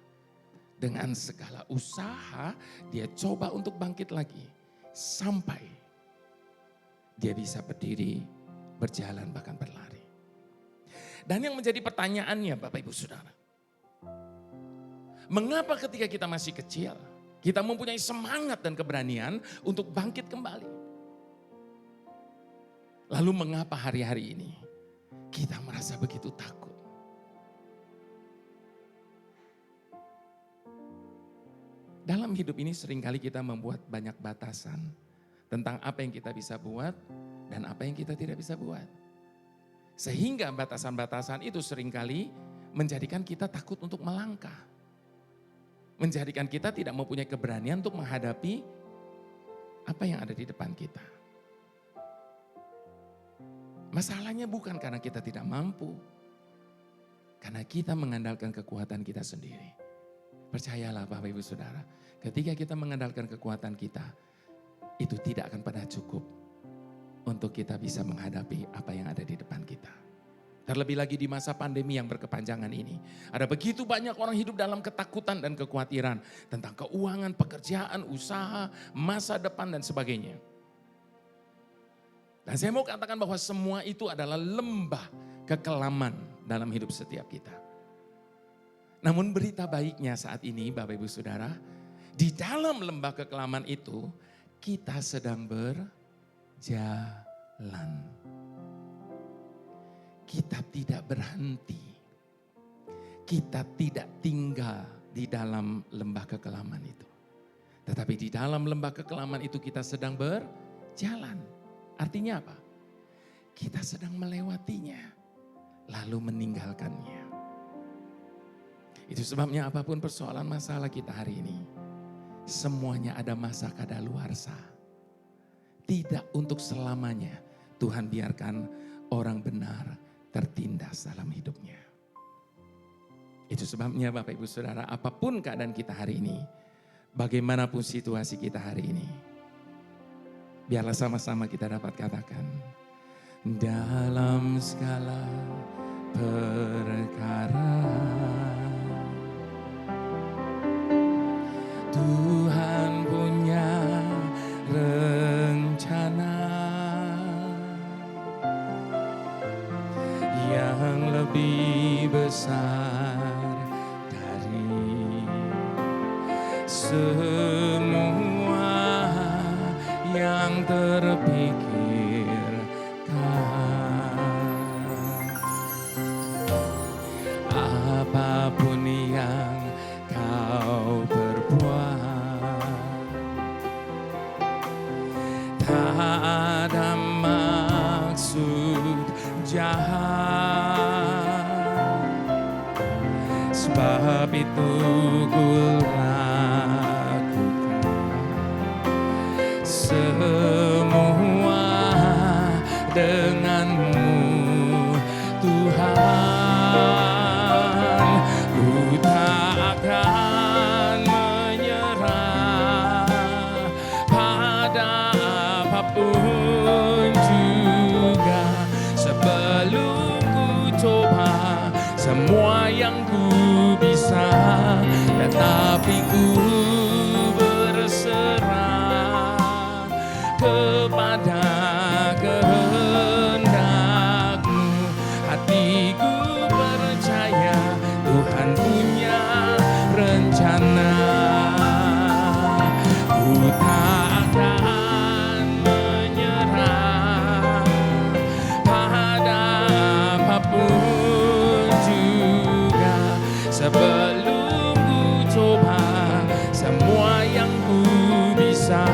[SPEAKER 3] Dengan segala usaha dia coba untuk bangkit lagi. Sampai dia bisa berdiri, berjalan bahkan berlari. Dan yang menjadi pertanyaannya Bapak Ibu Saudara. Mengapa ketika kita masih kecil kita mempunyai semangat dan keberanian untuk bangkit kembali. Lalu mengapa hari-hari ini kita merasa begitu takut? Dalam hidup ini seringkali kita membuat banyak batasan tentang apa yang kita bisa buat dan apa yang kita tidak bisa buat. Sehingga batasan-batasan itu seringkali menjadikan kita takut untuk melangkah. Menjadikan kita tidak mempunyai keberanian untuk menghadapi apa yang ada di depan kita. Masalahnya bukan karena kita tidak mampu. Karena kita mengandalkan kekuatan kita sendiri. Percayalah Bapak Ibu Saudara, ketika kita mengandalkan kekuatan kita, itu tidak akan pernah cukup untuk kita bisa menghadapi apa yang ada di depan kita. Terlebih lagi di masa pandemi yang berkepanjangan ini. Ada begitu banyak orang hidup dalam ketakutan dan kekhawatiran tentang keuangan, pekerjaan, usaha, masa depan dan sebagainya. Dan saya mau katakan bahwa semua itu adalah lembah kekelaman dalam hidup setiap kita. Namun berita baiknya saat ini Bapak Ibu Saudara, di dalam lembah kekelaman itu kita sedang berjalan. Kita tidak berhenti. Kita tidak tinggal di dalam lembah kekelaman itu. Tetapi di dalam lembah kekelaman itu kita sedang berjalan. Artinya apa? Kita sedang melewatinya, lalu meninggalkannya. Itu sebabnya apapun persoalan masalah kita hari ini, semuanya ada masa kadaluarsa. Tidak untuk selamanya Tuhan biarkan orang benar tertindas dalam hidupnya. Itu sebabnya Bapak Ibu Saudara, apapun keadaan kita hari ini, bagaimanapun situasi kita hari ini, biarlah sama-sama kita dapat katakan, dalam segala perkara Tuhan punya rencana yang lebih besar dari semua yang terpikirkan. Apapun yang kau perbuat, tak ada maksud jahat. Sebab itu ku lakukan semua tetapi ku berserah kepada kehendak-Mu. Hatiku percaya Tuhan punya rencana. Ku tak akan menyerah pada apapun juga, sebelum ku coba semua yang ku bisa,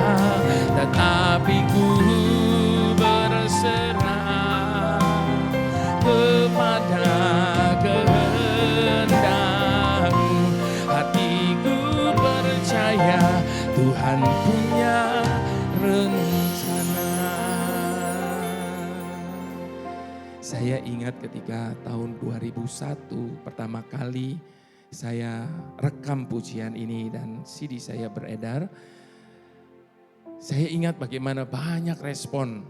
[SPEAKER 3] tetapi ku berserah kepada kehendak-Mu. Hatiku percaya Tuhan punya rencana. Saya ingat ketika tahun 2001 pertama kali saya rekam pujian ini dan CD saya beredar. Saya ingat bagaimana banyak respon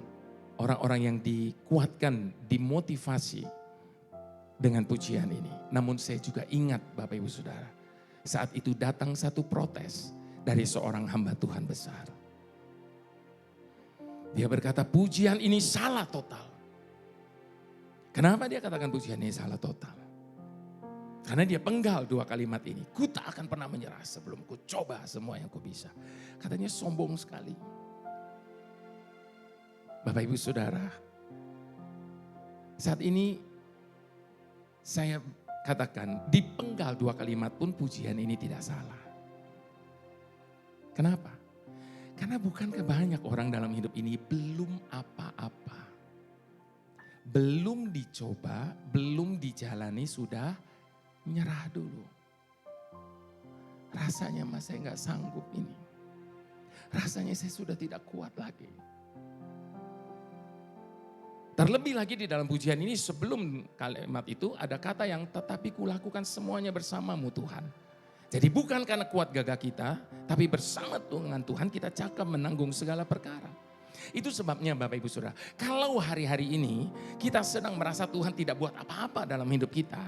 [SPEAKER 3] orang-orang yang dikuatkan, dimotivasi dengan pujian ini. Namun saya juga ingat Bapak Ibu Saudara, saat itu datang satu protes dari seorang hamba Tuhan besar. Dia berkata pujian ini salah total. Kenapa dia katakan pujian ini salah total? Karena dia penggal dua kalimat ini. Ku tak akan pernah menyerah sebelum ku coba semua yang ku bisa. Katanya sombong sekali. Bapak Ibu Saudara, saat ini saya katakan dipenggal dua kalimat pun pujian ini tidak salah. Kenapa? Karena bukankah banyak orang dalam hidup ini belum apa-apa. Belum dicoba, belum dijalani sudah nyerah dulu. Rasanya mas saya nggak sanggup ini. Rasanya saya sudah tidak kuat lagi. Terlebih lagi di dalam pujian ini sebelum kalimat itu ada kata yang tetapi kulakukan semuanya bersamamu Tuhan. Jadi bukan karena kuat gagah kita, tapi bersama dengan Tuhan kita cakap menanggung segala perkara. Itu sebabnya Bapak Ibu Saudara, kalau hari-hari ini kita sedang merasa Tuhan tidak buat apa-apa dalam hidup kita,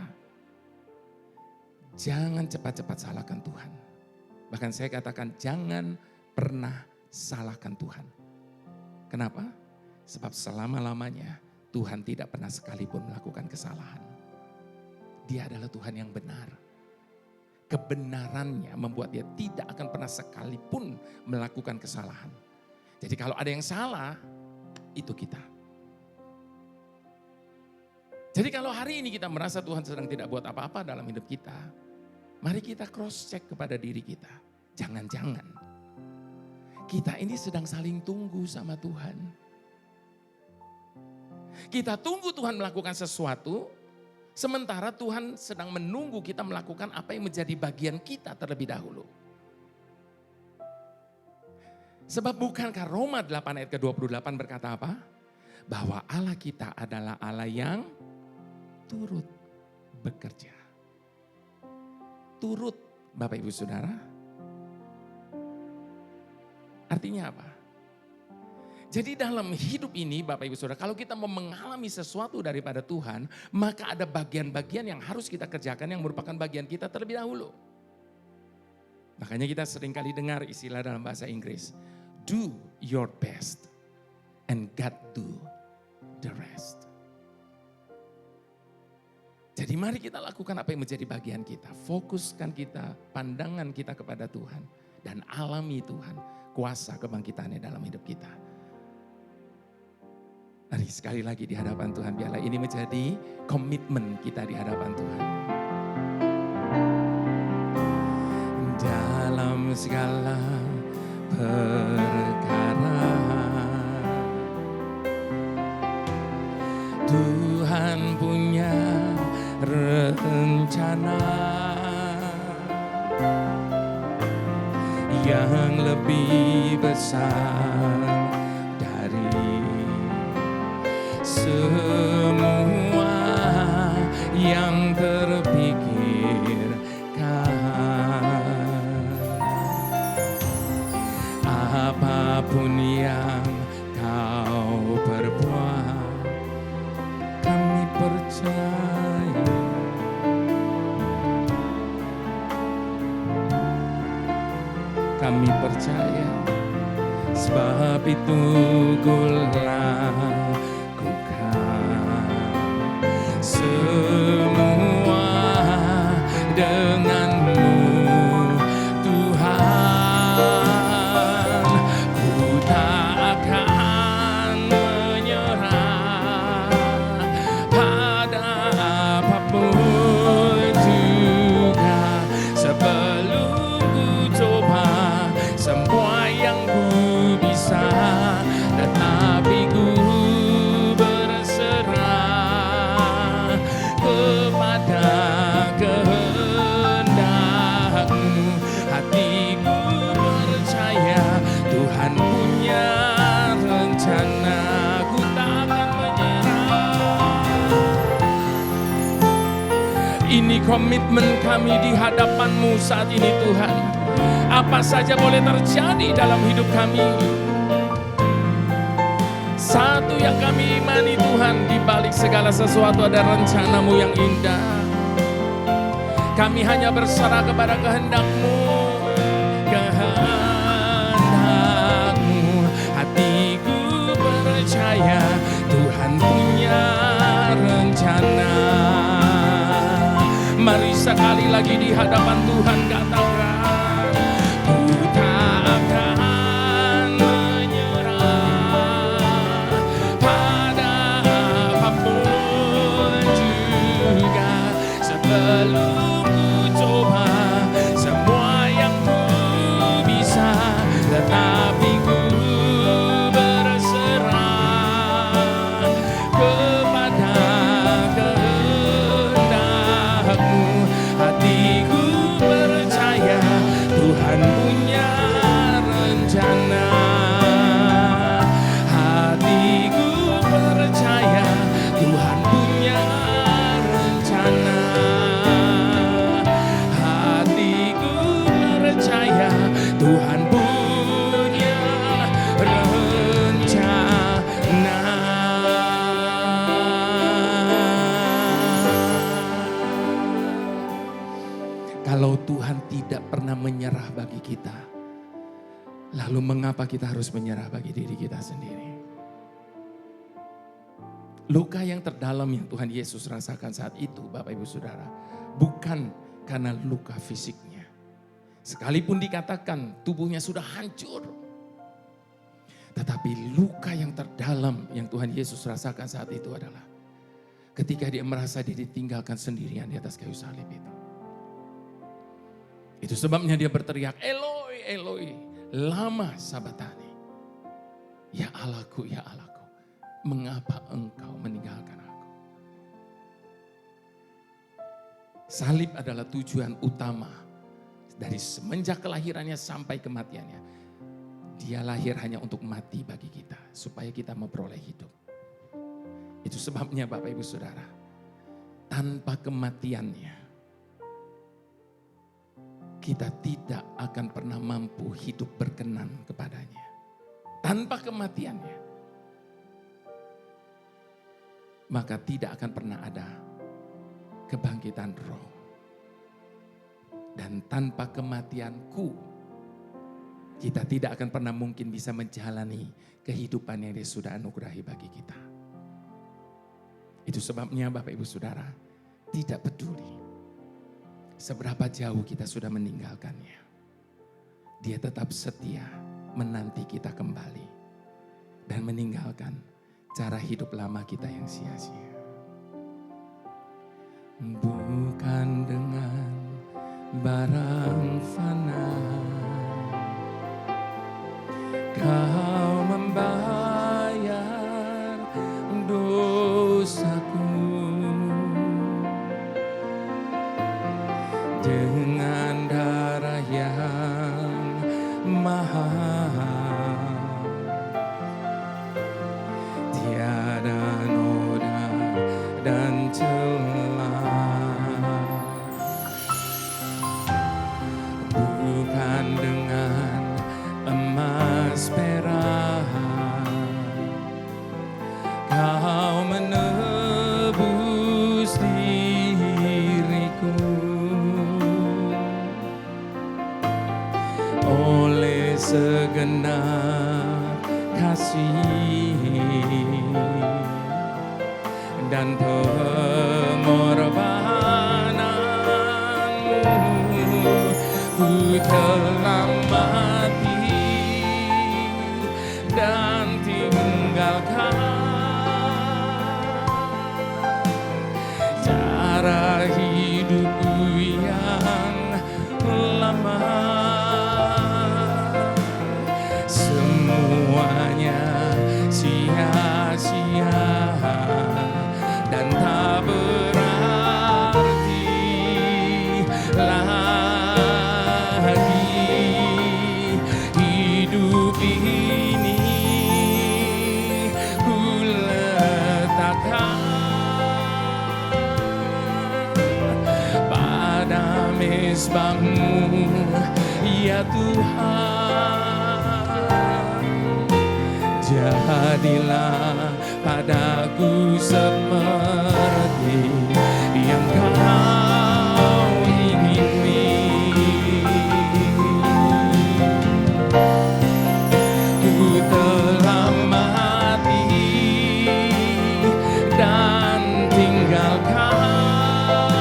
[SPEAKER 3] jangan cepat-cepat salahkan Tuhan. Bahkan saya katakan jangan pernah salahkan Tuhan. Kenapa? Sebab selama-lamanya Tuhan tidak pernah sekalipun melakukan kesalahan. Dia adalah Tuhan yang benar. Kebenarannya membuat dia tidak akan pernah sekalipun melakukan kesalahan. Jadi kalau ada yang salah, itu kita. Jadi kalau hari ini kita merasa Tuhan sedang tidak buat apa-apa dalam hidup kita, mari kita cross check kepada diri kita. Jangan-jangan kita ini sedang saling tunggu sama Tuhan. Kita tunggu Tuhan melakukan sesuatu, sementara Tuhan sedang menunggu kita melakukan apa yang menjadi bagian kita terlebih dahulu. Sebab bukankah Roma 8 ayat ke-28 berkata apa? Bahwa Allah kita adalah Allah yang turut bekerja. Turut Bapak Ibu Saudara. Artinya apa? Jadi dalam hidup ini Bapak Ibu Saudara, kalau kita mau mengalami sesuatu daripada Tuhan, maka ada bagian-bagian yang harus kita kerjakan yang merupakan bagian kita terlebih dahulu. Makanya kita sering kali dengar istilah dalam bahasa Inggris, do your best and God do the rest. Jadi mari kita lakukan apa yang menjadi bagian kita. Fokuskan kita, pandangan kita kepada Tuhan. Dan alami Tuhan, kuasa kebangkitannya dalam hidup kita. Mari sekali lagi di hadapan Tuhan, biarlah ini menjadi komitmen kita di hadapan Tuhan. Dalam segala perkara Tuhan punya rencana yang lebih besar dari semua yang terpikirkan. Apapun yang kau perbuat, kami percaya kami percaya. Sebab itu ku lakukan semua denganmu Tuhan. Ku tak akan menyerah pada apapun juga, sebelum ku coba semua yang ku bisa, tetapi ku berserah kepada kehendak-Mu. Hatiku percaya Tuhan punya rencana, ku takkan menyerah. Ini komitmen kami di hadapan-Mu saat ini Tuhan. Apa saja boleh terjadi dalam hidup kami, satu yang kami imani Tuhan, di balik segala sesuatu ada rencana-Mu yang indah. Kami hanya berserah kepada kehendak-Mu, kehendak-Mu. Hatiku percaya Tuhan punya rencana. Mari sekali lagi di hadapan Tuhan katakan, ku tak akan menyerah pada apapun juga, sebelum ku coba semua yang ku bisa, tetapi ku berserah kepada kehendak-Mu. Hatiku percaya Tuhan punya rencana. Hatiku percaya Tuhan punya rencana. Hatiku percaya Tuhan punya rencana. Kalau Tuhan tidak pernah menyerah bagi kita, lalu mengapa kita harus menyerah bagi diri kita sendiri? Luka yang terdalam yang Tuhan Yesus rasakan saat itu, Bapak Ibu Saudara, bukan karena luka fisiknya. Sekalipun dikatakan tubuhnya sudah hancur, tetapi luka yang terdalam yang Tuhan Yesus rasakan saat itu adalah ketika dia merasa dia ditinggalkan sendirian di atas kayu salib itu. Itu sebabnya dia berteriak, Eloi, Eloi, lama sabatani. Ya Allahku, mengapa engkau meninggalkan aku? Salib adalah tujuan utama dari semenjak kelahirannya sampai kematiannya. Dia lahir hanya untuk mati bagi kita, supaya kita memperoleh hidup. Itu sebabnya Bapak Ibu Saudara, tanpa kematiannya, kita tidak akan pernah mampu hidup berkenan kepadanya. Tanpa kematiannya, maka tidak akan pernah ada kebangkitan roh. Dan tanpa kematianku, kita tidak akan pernah mungkin bisa menjalani kehidupan yang Dia sudah anugerahi bagi kita. Itu sebabnya Bapak Ibu Saudara, tidak peduli seberapa jauh kita sudah meninggalkannya, Dia tetap setia menanti kita kembali dan meninggalkan cara hidup lama kita yang sia-sia. Bukan dengan barang fana Kau membayar dosaku, dengan darah yang mahal, tiada noda dan celah. Bukan dengan emas perak Kau menebus diriku. Oleh segenap kasih dan pengorbananmu. Ku telah mati dan tinggalkan cara hidupku yang lama. Semuanya sia-sia dan tak berarti lagi. Hidup ini ku letakkan pada mezbah-Mu ya Tuhan. Jadilah padaku seperti yang Kau ingini. Ku telah mati dan tinggalkan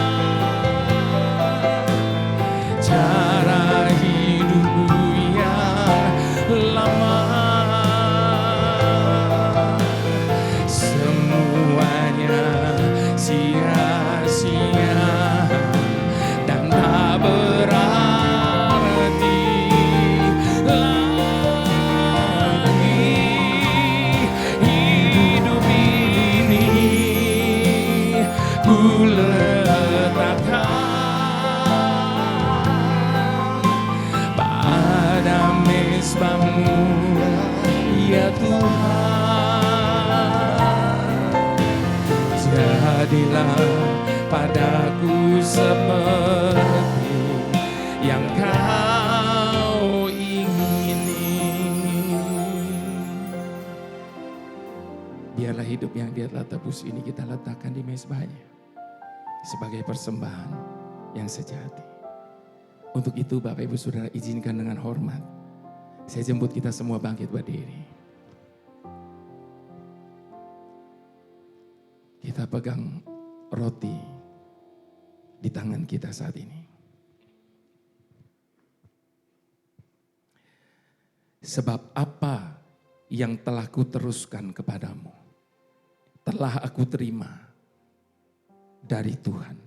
[SPEAKER 3] cara hidupku yang lama. Semuanya sia-sia dan tak berarti lagi. Hidup ini ku letakkan pada mezbah-Mu ya Tuhan. Jadilah padaku seperti yang Kau ingini. Biarlah hidup yang Dia telah tebus ini kita letakkan di mezbah-Nya sebagai persembahan yang sejati. Untuk itu Bapak Ibu Saudara, izinkan dengan hormat saya jemput kita semua bangkit berdiri. Kita pegang roti di tangan kita saat ini. Sebab apa yang telah kuteruskan kepadamu, telah aku terima dari Tuhan.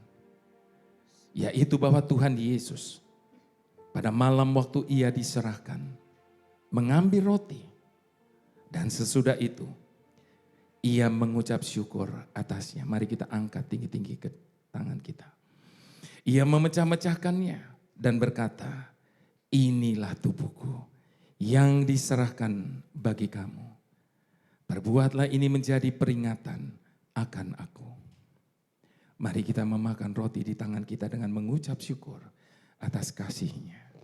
[SPEAKER 3] Yaitu bahwa Tuhan Yesus pada malam waktu Ia diserahkan, mengambil roti, dan sesudah itu Ia mengucap syukur atasnya. Mari kita angkat tinggi-tinggi ke tangan kita. Ia memecah-mecahkannya dan berkata, inilah tubuhku yang diserahkan bagi kamu. Perbuatlah ini menjadi peringatan akan aku. Mari kita memakan roti di tangan kita dengan mengucap syukur atas kasih-Nya.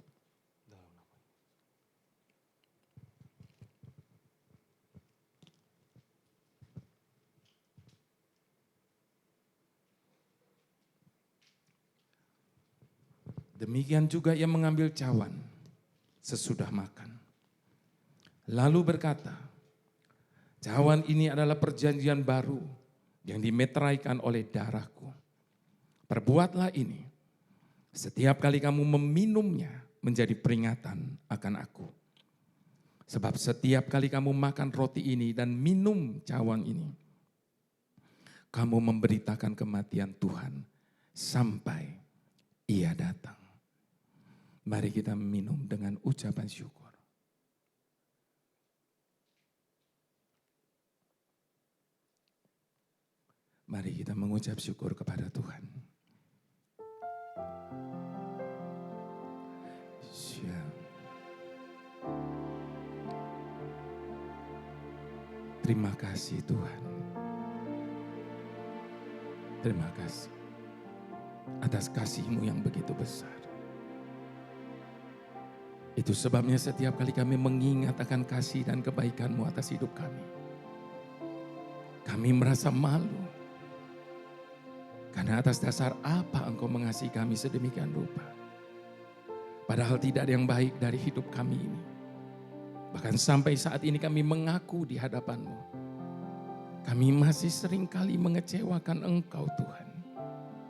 [SPEAKER 3] Demikian juga Ia mengambil cawan sesudah makan. Lalu berkata, cawan ini adalah perjanjian baru yang dimeteraikan oleh darahku. Perbuatlah ini setiap kali kamu meminumnya menjadi peringatan akan aku. Sebab setiap kali kamu makan roti ini dan minum cawan ini, kamu memberitakan kematian Tuhan sampai Ia datang. Mari kita minum dengan ucapan syukur. Mari kita mengucap syukur kepada Tuhan. Terima kasih Tuhan. Terima kasih atas kasih-Mu yang begitu besar. Itu sebabnya setiap kali kami mengingat akan kasih dan kebaikan-Mu atas hidup kami, kami merasa malu. Karena atas dasar apa Engkau mengasihi kami sedemikian rupa. Padahal tidak ada yang baik dari hidup kami ini. Bahkan sampai saat ini kami mengaku di hadapan-Mu. Kami masih seringkali mengecewakan Engkau Tuhan.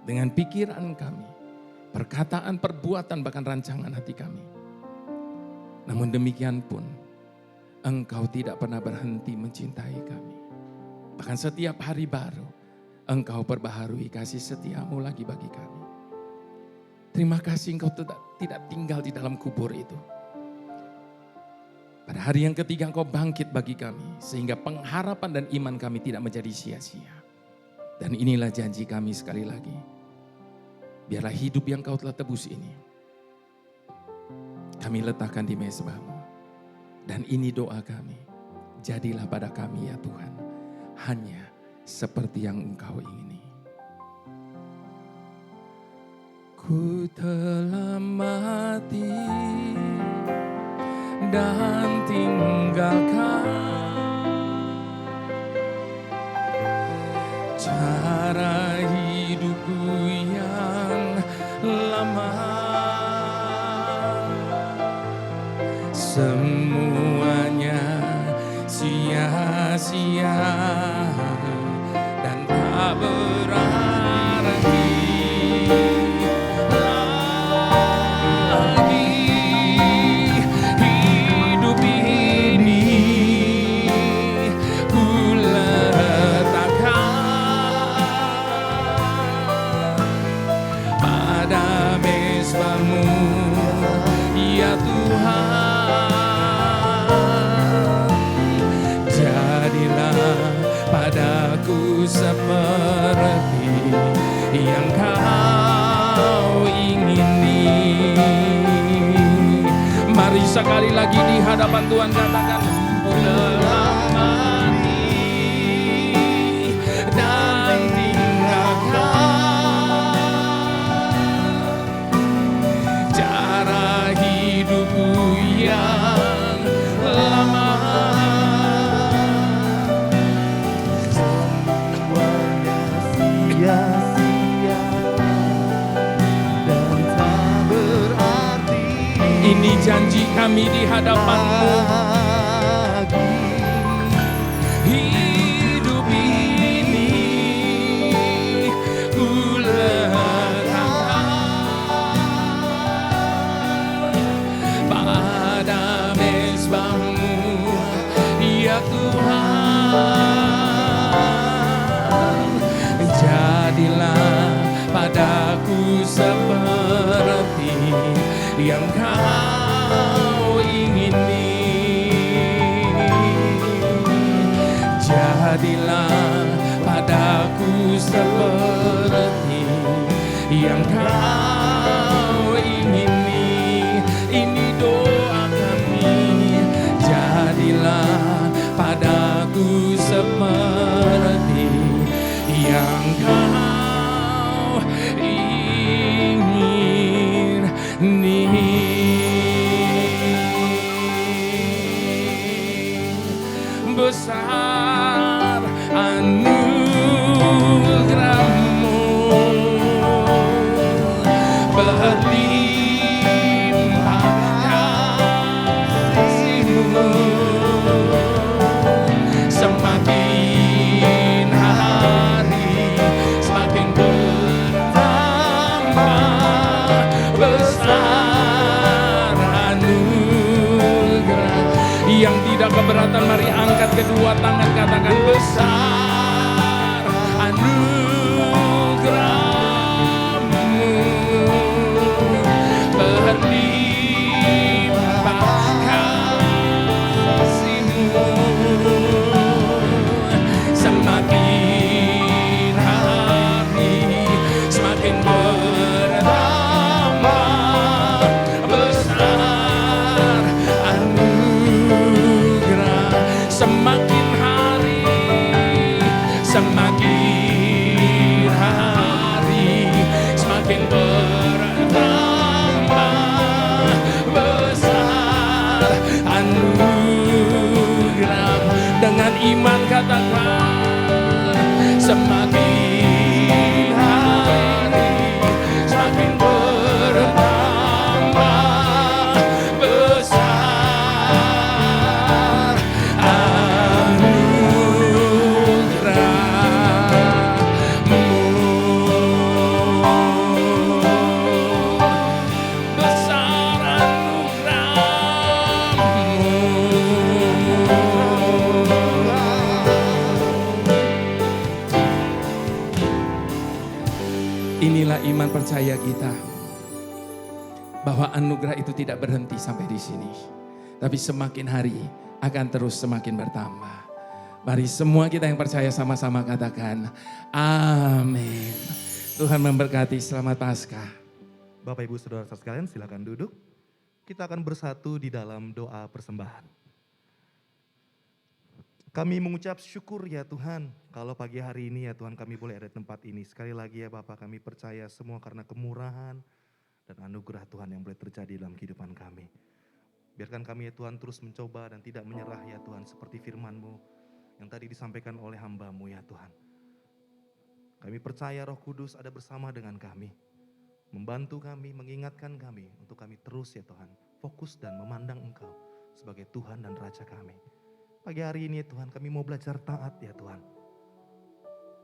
[SPEAKER 3] Dengan pikiran kami, perkataan, perbuatan, bahkan rancangan hati kami. Namun demikian pun, Engkau tidak pernah berhenti mencintai kami. Bahkan setiap hari baru, Engkau perbaharui kasih setia-Mu lagi bagi kami. Terima kasih Engkau tidak tinggal di dalam kubur itu. Pada hari yang ketiga Engkau bangkit bagi kami, sehingga pengharapan dan iman kami tidak menjadi sia-sia. Dan inilah janji kami sekali lagi. Biarlah hidup yang Kau telah tebus ini, kami letakkan di mezbah-Mu. Dan ini doa kami, jadilah pada kami ya Tuhan, hanya seperti yang Engkau ingini. Ku telah mati dan tinggalkan cara hidupku yang lama. Semuanya sia-sia dan tak berarti lagi. Hidup ini ku letakkan pada mezbah-Mu ya Tuhan. Padaku seperti yang Kau ingini. Mari sekali lagi di hadapan Tuhan katakan, ku telah mati dan tinggalkan cara hidupku yang lama. Ini janji kami di hadapan-Mu. Hidup ini ku letakkan pada mezbah-Mu ya Tuhan. Jadilah padaku seperti yang Kau ingini. Jadilah padaku seperti yang Kau ingini. Ini doa kami. Jadilah padaku seperti yang Kau ingin. Besar anugerah-Mu, berlimpah kasih-Mu, semakin hari semakin bertambah. Besar anugerah yang tidak keberatan. Mari angkat kedua tangan, katakan besar anugerah-Mu, berlimpah kasih-Mu, semakin hari semakin bertambah. Besar anugerah, semakin hari semakin hari semakin bertambah. Besar anugerah, dengan iman katakan, semakin hari semakin bertambah. Besar iman percaya kita bahwa anugerah itu tidak berhenti sampai di sini. Tapi semakin hari akan terus semakin bertambah. Mari semua kita yang percaya sama-sama katakan amin. Tuhan memberkati, selamat Paskah.
[SPEAKER 1] Bapak Ibu Saudara sekalian silakan duduk. Kita akan bersatu di dalam doa persembahan. Kami mengucap syukur ya Tuhan, kalau pagi hari ini ya Tuhan kami boleh ada di tempat ini. Sekali lagi ya Bapak, kami percaya semua karena kemurahan dan anugerah Tuhan yang boleh terjadi dalam kehidupan kami. Biarkan kami ya Tuhan terus mencoba dan tidak menyerah ya Tuhan, seperti firman-Mu yang tadi disampaikan oleh hamba-Mu ya Tuhan. Kami percaya Roh Kudus ada bersama dengan kami, membantu kami, mengingatkan kami untuk kami terus ya Tuhan, fokus dan memandang Engkau sebagai Tuhan dan Raja kami. Pagi hari ini ya Tuhan, kami mau belajar taat ya Tuhan.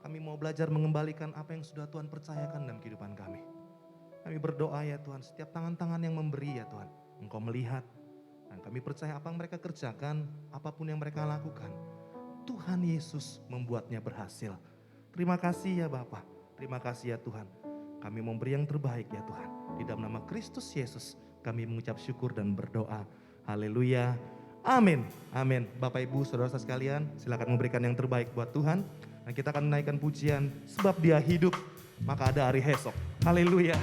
[SPEAKER 1] Kami mau belajar mengembalikan apa yang sudah Tuhan percayakan dalam kehidupan kami. Kami berdoa ya Tuhan, setiap tangan-tangan yang memberi ya Tuhan, Engkau melihat. Dan kami percaya apa yang mereka kerjakan, apapun yang mereka lakukan, Tuhan Yesus membuatnya berhasil. Terima kasih ya Bapa, terima kasih ya Tuhan. Kami memberi yang terbaik ya Tuhan. Di dalam nama Kristus Yesus kami mengucap syukur dan berdoa. Haleluya. Amin. Amin. Bapak Ibu Saudara sekalian, silakan memberikan yang terbaik buat Tuhan. Dan kita akan menaikkan pujian, sebab Dia hidup, maka ada hari esok. Haleluya.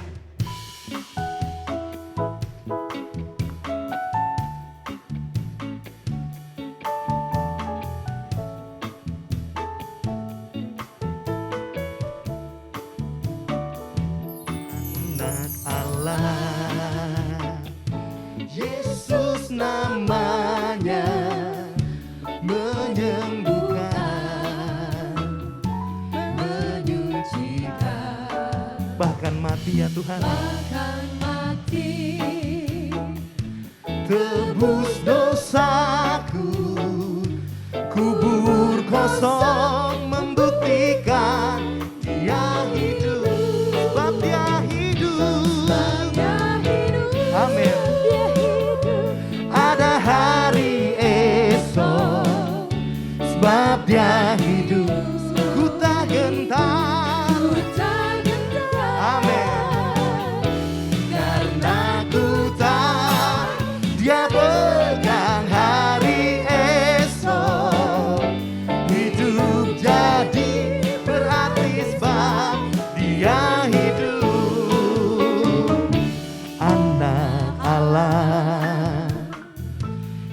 [SPEAKER 1] Anak Allah, Yesus namanya, menyembuhkan, menyucikan, bahkan mati ya Tuhan,
[SPEAKER 4] bahkan mati,
[SPEAKER 1] tebus dosaku, kubur kosong membuktikan Dia hidup, sebab Dia hidup.
[SPEAKER 4] Dia hidup,
[SPEAKER 1] Amin.
[SPEAKER 4] Dia hidup,
[SPEAKER 1] Ada hari esok, sebab Dia hidup, ku tak gentar.
[SPEAKER 4] ku tak gentar.
[SPEAKER 1] Amin. Karena ku tahu Dia pegang hari esok, hidup jadi berarti sebab Dia hidup. Anak Allah,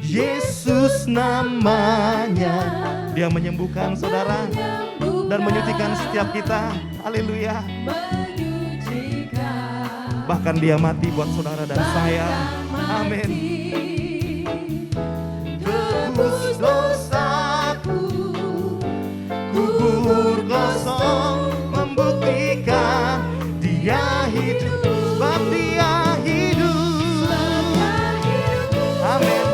[SPEAKER 1] Yesus namanya, Dia menyembuhkan saudara dan menyucikan setiap kita. Haleluya.
[SPEAKER 4] Menyucikan,
[SPEAKER 1] Bahkan Dia mati buat saudara dan saya.
[SPEAKER 4] bahkan
[SPEAKER 1] Amin.
[SPEAKER 4] mati,
[SPEAKER 1] Tebus dosaku, kubur kosong membuktikan Dia hidup, sebab Dia hidup. Amin.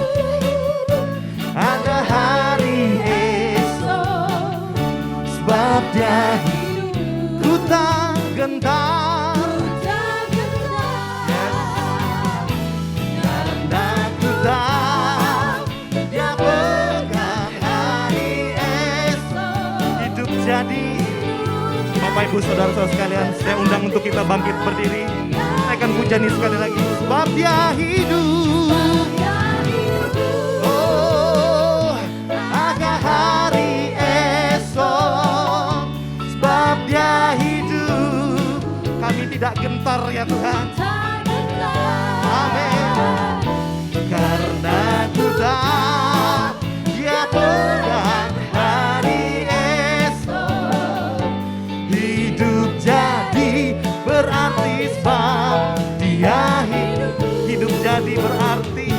[SPEAKER 1] Ada hari esok, sebab Dia hidup, ku tak gentar. Karena ku tahu Dia pegang hari esok, hidup jadi. Bapak Ibu Saudara-saudara sekalian, saya undang untuk kita bangkit berdiri. Naikkan pujian ini sekali lagi. Sebab Dia hidup. Oh, ada hari esok, sebab Dia hidup. Kami tidak gentar ya Tuhan. Amin. Karena ku tahu Dia pegang hari esok, hidup jadi berarti sebab Dia hidup. Hidup jadi berarti,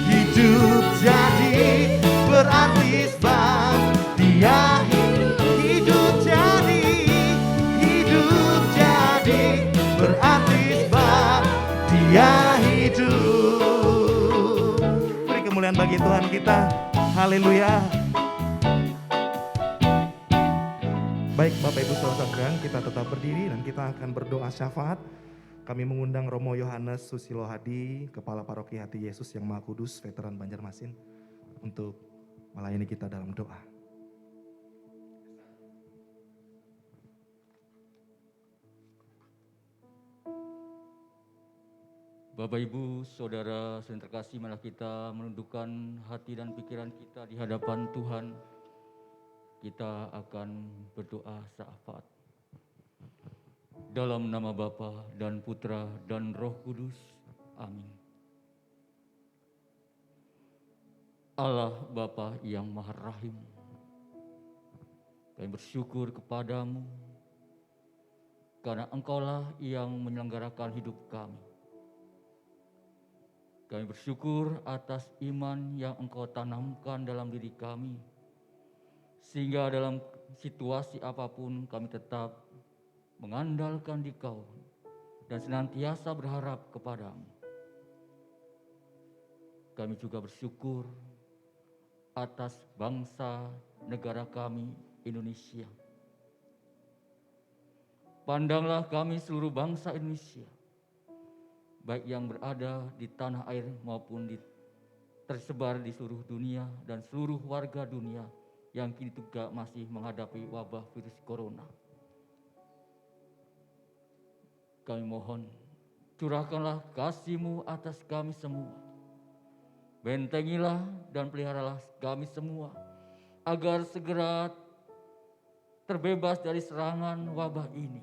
[SPEAKER 1] hidup jadi berarti sebab Dia hidup. Hidup jadi berarti sebab Dia hidup. Beri kemuliaan bagi Tuhan kita. Haleluya. Baik Bapak Ibu Saudara sekalian, kita tetap berdiri dan kita akan berdoa syafaat. Kami mengundang Romo Yohanes Susilo Hadi, Kepala Paroki Hati Yesus yang Maha Kudus, veteran Banjarmasin, untuk melayani kita dalam doa.
[SPEAKER 5] Bapak, Ibu, Saudara, yang terkasih, marilah kita menundukkan hati dan pikiran kita di hadapan Tuhan. Kita akan berdoa syafaat. Dalam nama Bapa dan Putra dan Roh Kudus. Amin. Allah Bapa yang Maha Rahim, kami bersyukur kepadamu karena Engkaulah yang menyelenggarakan hidup kami. Kami bersyukur atas iman yang Engkau tanamkan dalam diri kami, sehingga dalam situasi apapun kami tetap mengandalkan di Kau dan senantiasa berharap kepadamu. Kami juga bersyukur atas bangsa negara kami, Indonesia. Pandanglah kami seluruh bangsa Indonesia, baik yang berada di tanah air maupun tersebar di seluruh dunia dan seluruh warga dunia yang kini juga masih menghadapi wabah virus corona. Kami mohon, curahkanlah kasih-Mu atas kami semua. Bentengilah dan peliharalah kami semua, agar segera terbebas dari serangan wabah ini.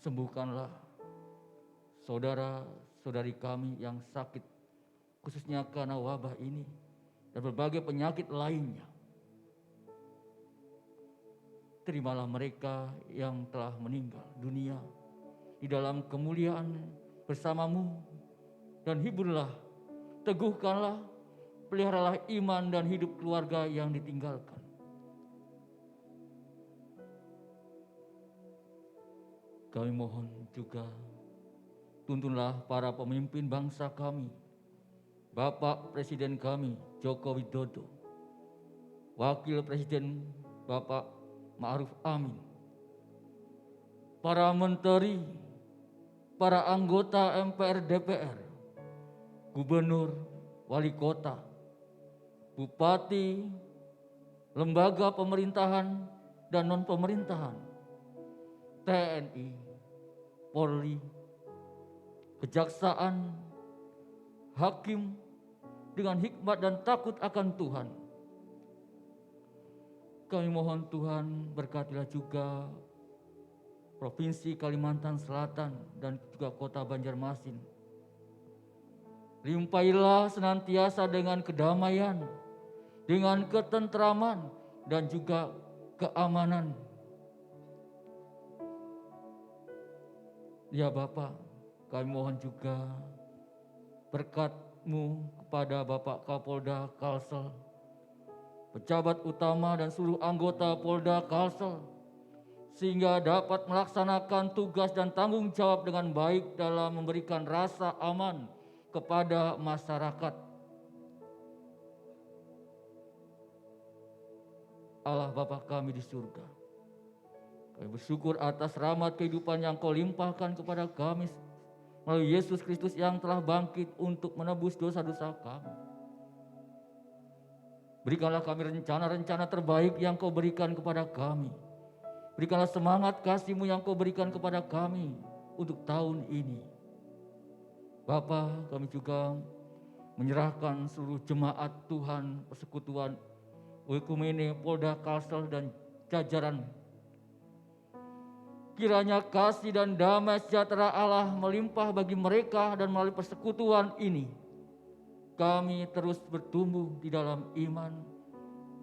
[SPEAKER 5] Sembuhkanlah saudara-saudari kami yang sakit, khususnya karena wabah ini dan berbagai penyakit lainnya. Terimalah mereka yang telah meninggal dunia di dalam kemuliaan bersama-Mu, dan hiburlah, teguhkanlah, peliharalah iman dan hidup keluarga yang ditinggalkan. Kami mohon juga, tuntunlah para pemimpin bangsa kami, Bapak Presiden kami Joko Widodo, Wakil Presiden Bapak Ma'ruf Amin, para menteri, para anggota MPR DPR, gubernur, wali kota, bupati, lembaga pemerintahan dan non-pemerintahan, TNI, Polri, kejaksaan, hakim, dengan hikmat dan takut akan Tuhan. Kami mohon Tuhan, berkatilah juga Provinsi Kalimantan Selatan dan juga Kota Banjarmasin. Limpailah senantiasa dengan kedamaian, dengan ketentraman dan juga keamanan. Ya Bapa, kami mohon juga berkat-Mu kepada Bapak Kapolda Kalsel, pejabat utama dan seluruh anggota Polda Kalsel, sehingga dapat melaksanakan tugas dan tanggung jawab dengan baik dalam memberikan rasa aman kepada masyarakat. Allah Bapa kami di surga, kami bersyukur atas rahmat kehidupan yang Kau limpahkan kepada kami melalui Yesus Kristus yang telah bangkit untuk menebus dosa-dosa kami. Berikanlah kami rencana-rencana terbaik yang Kau berikan kepada kami. Berikanlah semangat kasih-Mu yang Kau berikan kepada kami untuk tahun ini. Bapa, kami juga menyerahkan seluruh jemaat Tuhan, persekutuan Oikumene Polda Kalsel dan jajaran. Kiranya kasih dan damai sejahtera Allah melimpah bagi mereka, dan melalui persekutuan ini kami terus bertumbuh di dalam iman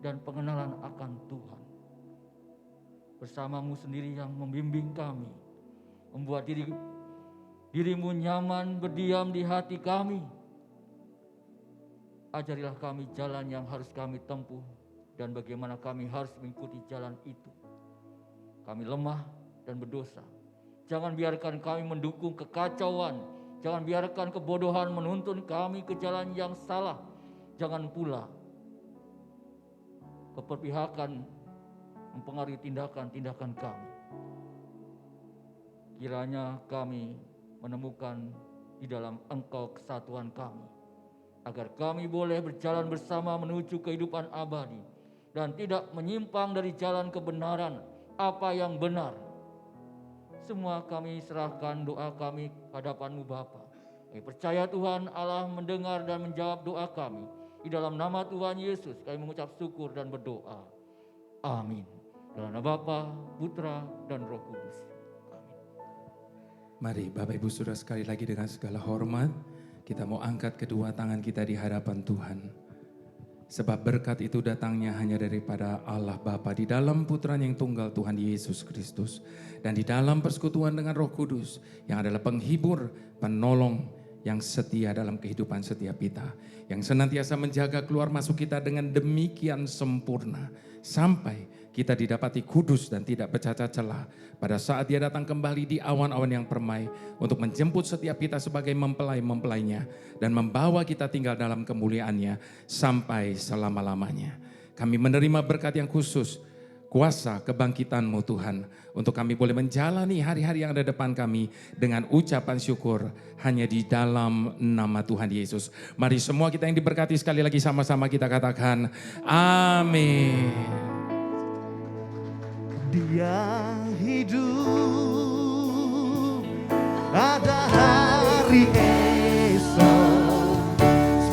[SPEAKER 5] dan pengenalan akan Tuhan. Bersama-Mu sendiri yang membimbing kami, membuat diri-Mu nyaman berdiam di hati kami. Ajarilah kami jalan yang harus kami tempuh dan bagaimana kami harus mengikuti jalan itu. Kami lemah dan berdosa. Jangan biarkan kami mendukung kekacauan. Jangan biarkan kebodohan menuntun kami ke jalan yang salah. Jangan pula keperpihakan mempengaruhi tindakan-tindakan kami. Kiranya kami menemukan di dalam Engkau kesatuan kami, agar kami boleh berjalan bersama menuju kehidupan abadi dan tidak menyimpang dari jalan kebenaran, apa yang benar, semua kami serahkan doa kami ke hadapan-Mu Bapa. Kami percaya Tuhan Allah mendengar dan menjawab doa kami. Di dalam nama Tuhan Yesus kami mengucap syukur dan berdoa. Amin. Dalam nama Bapa, Putra, dan Roh Kudus. Amin.
[SPEAKER 3] Mari Bapak Ibu Saudara sekali lagi dengan segala hormat, kita mau angkat kedua tangan kita di hadapan Tuhan. Sebab berkat itu datangnya hanya daripada Allah Bapa di dalam Putranya yang tunggal Tuhan Yesus Kristus. Dan di dalam persekutuan dengan Roh Kudus yang adalah penghibur, penolong yang setia dalam kehidupan setiap kita. Yang senantiasa menjaga keluar masuk kita dengan demikian sempurna. Sampai kita didapati kudus dan tidak bercacat celah pada saat Dia datang kembali di awan-awan yang permai untuk menjemput setiap kita sebagai mempelai-mempelainya dan membawa kita tinggal dalam kemuliaannya sampai selama-lamanya. Kami menerima berkat yang khusus, kuasa kebangkitan-Mu Tuhan, untuk kami boleh menjalani hari-hari yang ada depan kami dengan ucapan syukur hanya di dalam nama Tuhan Yesus. Mari semua kita yang diberkati sekali lagi sama-sama kita katakan amin.
[SPEAKER 2] Dia hidup, ada hari esok,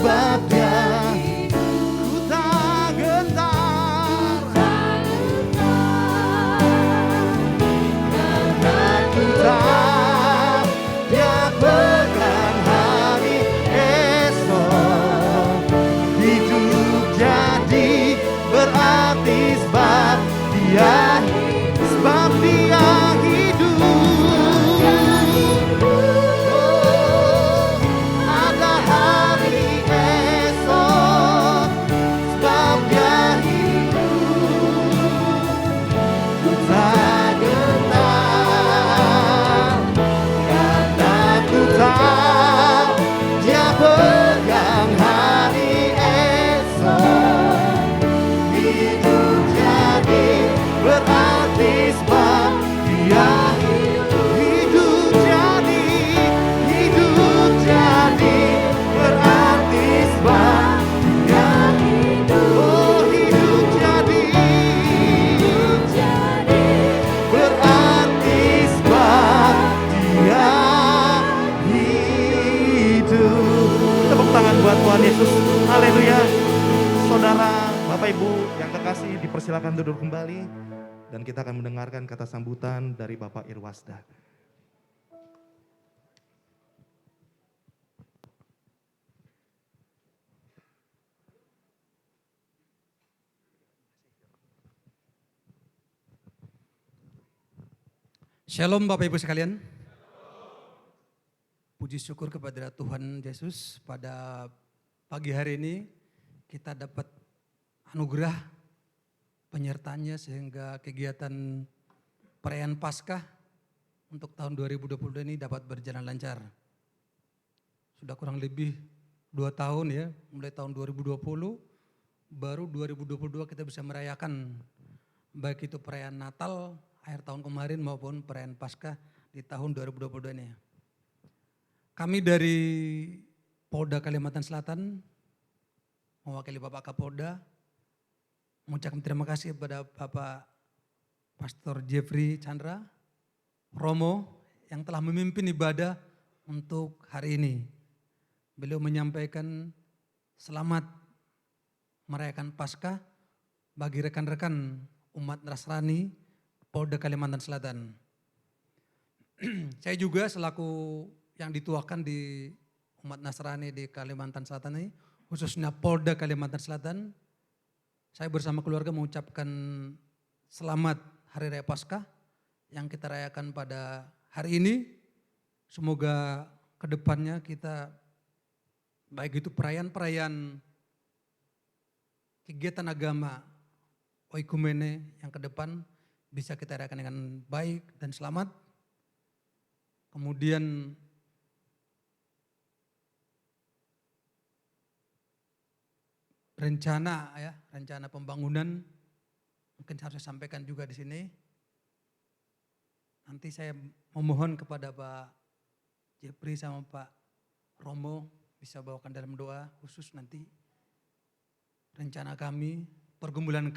[SPEAKER 2] sebab Dia ku tak gentar, karena ku tahu Dia pegang hari esok. Hidup jadi berarti sebab Dia hidup. Ada hari esok, sebab Dia hidup. Ku tak gentar, karena ku tahu Dia pegang hari esok. Hidup jadi berarti sebab Dia hidup jadi berarti sebab Dia oh hidup jadi berarti sebab Dia hidup. Tepuk tangan buat Tuhan Yesus. Haleluya. Saudara, Bapak Ibu yang kekasih, dipersilakan duduk kembali. Dan kita akan mendengarkan kata sambutan dari Bapak Irwasda.
[SPEAKER 6] Shalom Bapak Ibu sekalian. Puji syukur kepada Tuhan Yesus, pada pagi hari ini kita dapat anugerah penyertanya sehingga kegiatan perayaan Paskah untuk tahun 2022 ini dapat berjalan lancar. Sudah kurang lebih 2 tahun ya, mulai tahun 2020, baru 2022 kita bisa merayakan baik itu perayaan Natal akhir tahun kemarin maupun perayaan Paskah di tahun 2022 ini. Kami dari Polda Kalimantan Selatan, mewakili Bapak Kapolda, mengucapkan terima kasih kepada Bapak Pastor Jeffrey Chandra Romo yang telah memimpin ibadah untuk hari ini. Beliau menyampaikan selamat merayakan Paskah bagi rekan-rekan umat Nasrani Polda Kalimantan Selatan. Saya juga selaku yang dituakan di umat Nasrani di Kalimantan Selatan ini, khususnya Polda Kalimantan Selatan, saya bersama keluarga mengucapkan selamat Hari Raya Paskah yang kita rayakan pada hari ini. Semoga kedepannya kita baik itu perayaan-perayaan kegiatan agama oikumene yang ke depan bisa kita rayakan dengan baik dan selamat. Kemudian rencana pembangunan mungkin harus saya sampaikan juga di sini. Nanti saya memohon kepada Pak Jeffrey sama Pak Romo bisa bawakan dalam doa khusus nanti rencana kami, pergumulan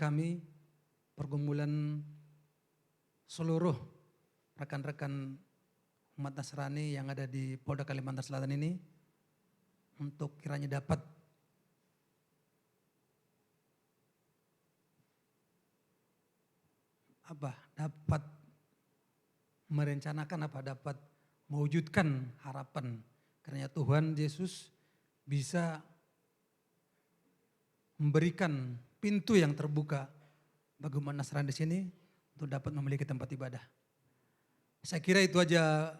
[SPEAKER 6] seluruh rekan-rekan umat Nasrani yang ada di Polda Kalimantan Selatan ini untuk kiranya dapat dapat merencanakan dapat mewujudkan harapan. Karena Tuhan Yesus bisa memberikan pintu yang terbuka bagi umat Nasrani di sini untuk dapat memiliki tempat ibadah. Saya kira itu aja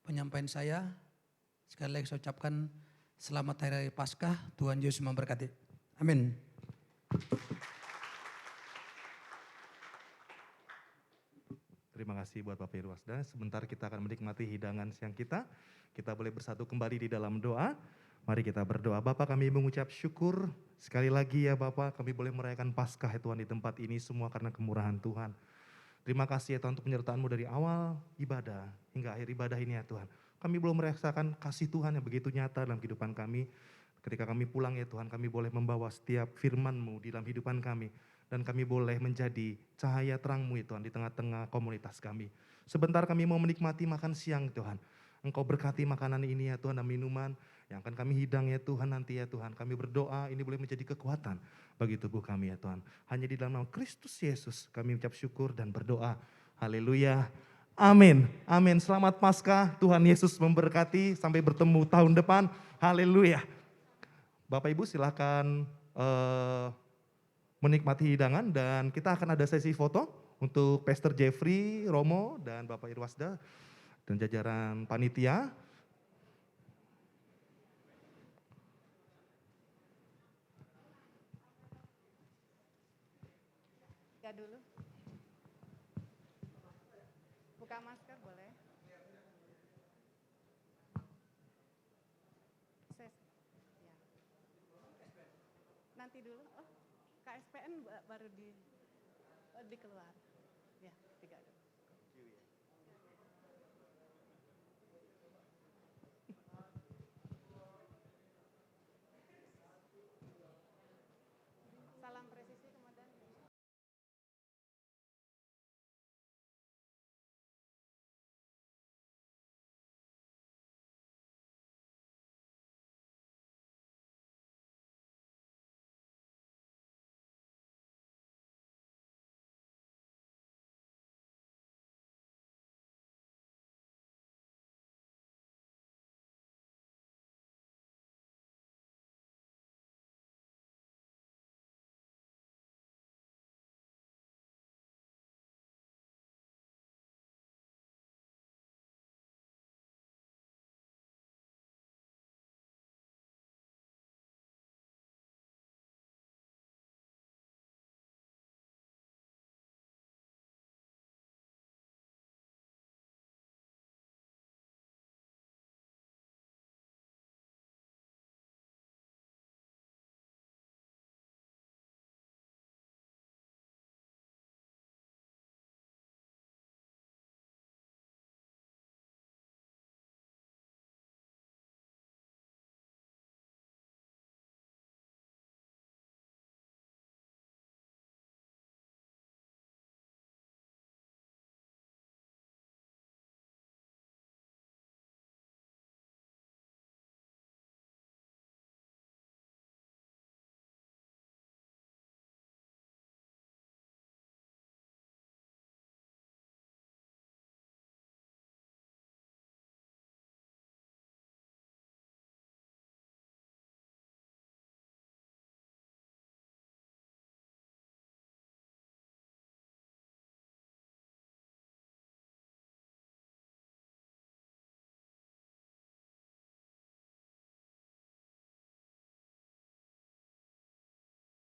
[SPEAKER 6] penyampaian saya. Sekali lagi saya ucapkan selamat Hari Raya Paskah, Tuhan Yesus memberkati. Amin.
[SPEAKER 1] Terima kasih buat Bapak Irwasda. Sebentar kita akan menikmati hidangan siang kita. Kita boleh bersatu kembali di dalam doa. Mari kita berdoa. Bapak, kami mengucap syukur sekali lagi ya Bapak, kami boleh merayakan Paskah ya Tuhan di tempat ini semua karena kemurahan Tuhan. Terima kasih ya Tuhan untuk penyertaan-Mu dari awal ibadah hingga akhir ibadah ini ya Tuhan. Kami belum merasakan kasih Tuhan yang begitu nyata dalam kehidupan kami. Ketika kami pulang ya Tuhan, kami boleh membawa setiap firman-Mu di dalam kehidupan kami. Dan kami boleh menjadi cahaya terang-Mu ya Tuhan di tengah-tengah komunitas kami. Sebentar kami mau menikmati makan siang Tuhan. Engkau berkati makanan ini ya Tuhan dan minuman yang akan kami hidang ya Tuhan nanti ya Tuhan. Kami berdoa ini boleh menjadi kekuatan bagi tubuh kami ya Tuhan. Hanya di dalam nama Kristus Yesus kami ucap syukur dan berdoa. Haleluya. Amin. Amin. Selamat Paskah. Tuhan Yesus memberkati. Sampai bertemu tahun depan. Haleluya. Bapak Ibu silakan menikmati hidangan dan kita akan ada sesi foto untuk Pastor Jeffrey, Romo, dan Bapak Irwasda dan jajaran panitia.
[SPEAKER 7] Ya dulu. Buka masker boleh. Ya. Nanti dulu. Oh, KSPN baru dikeluar.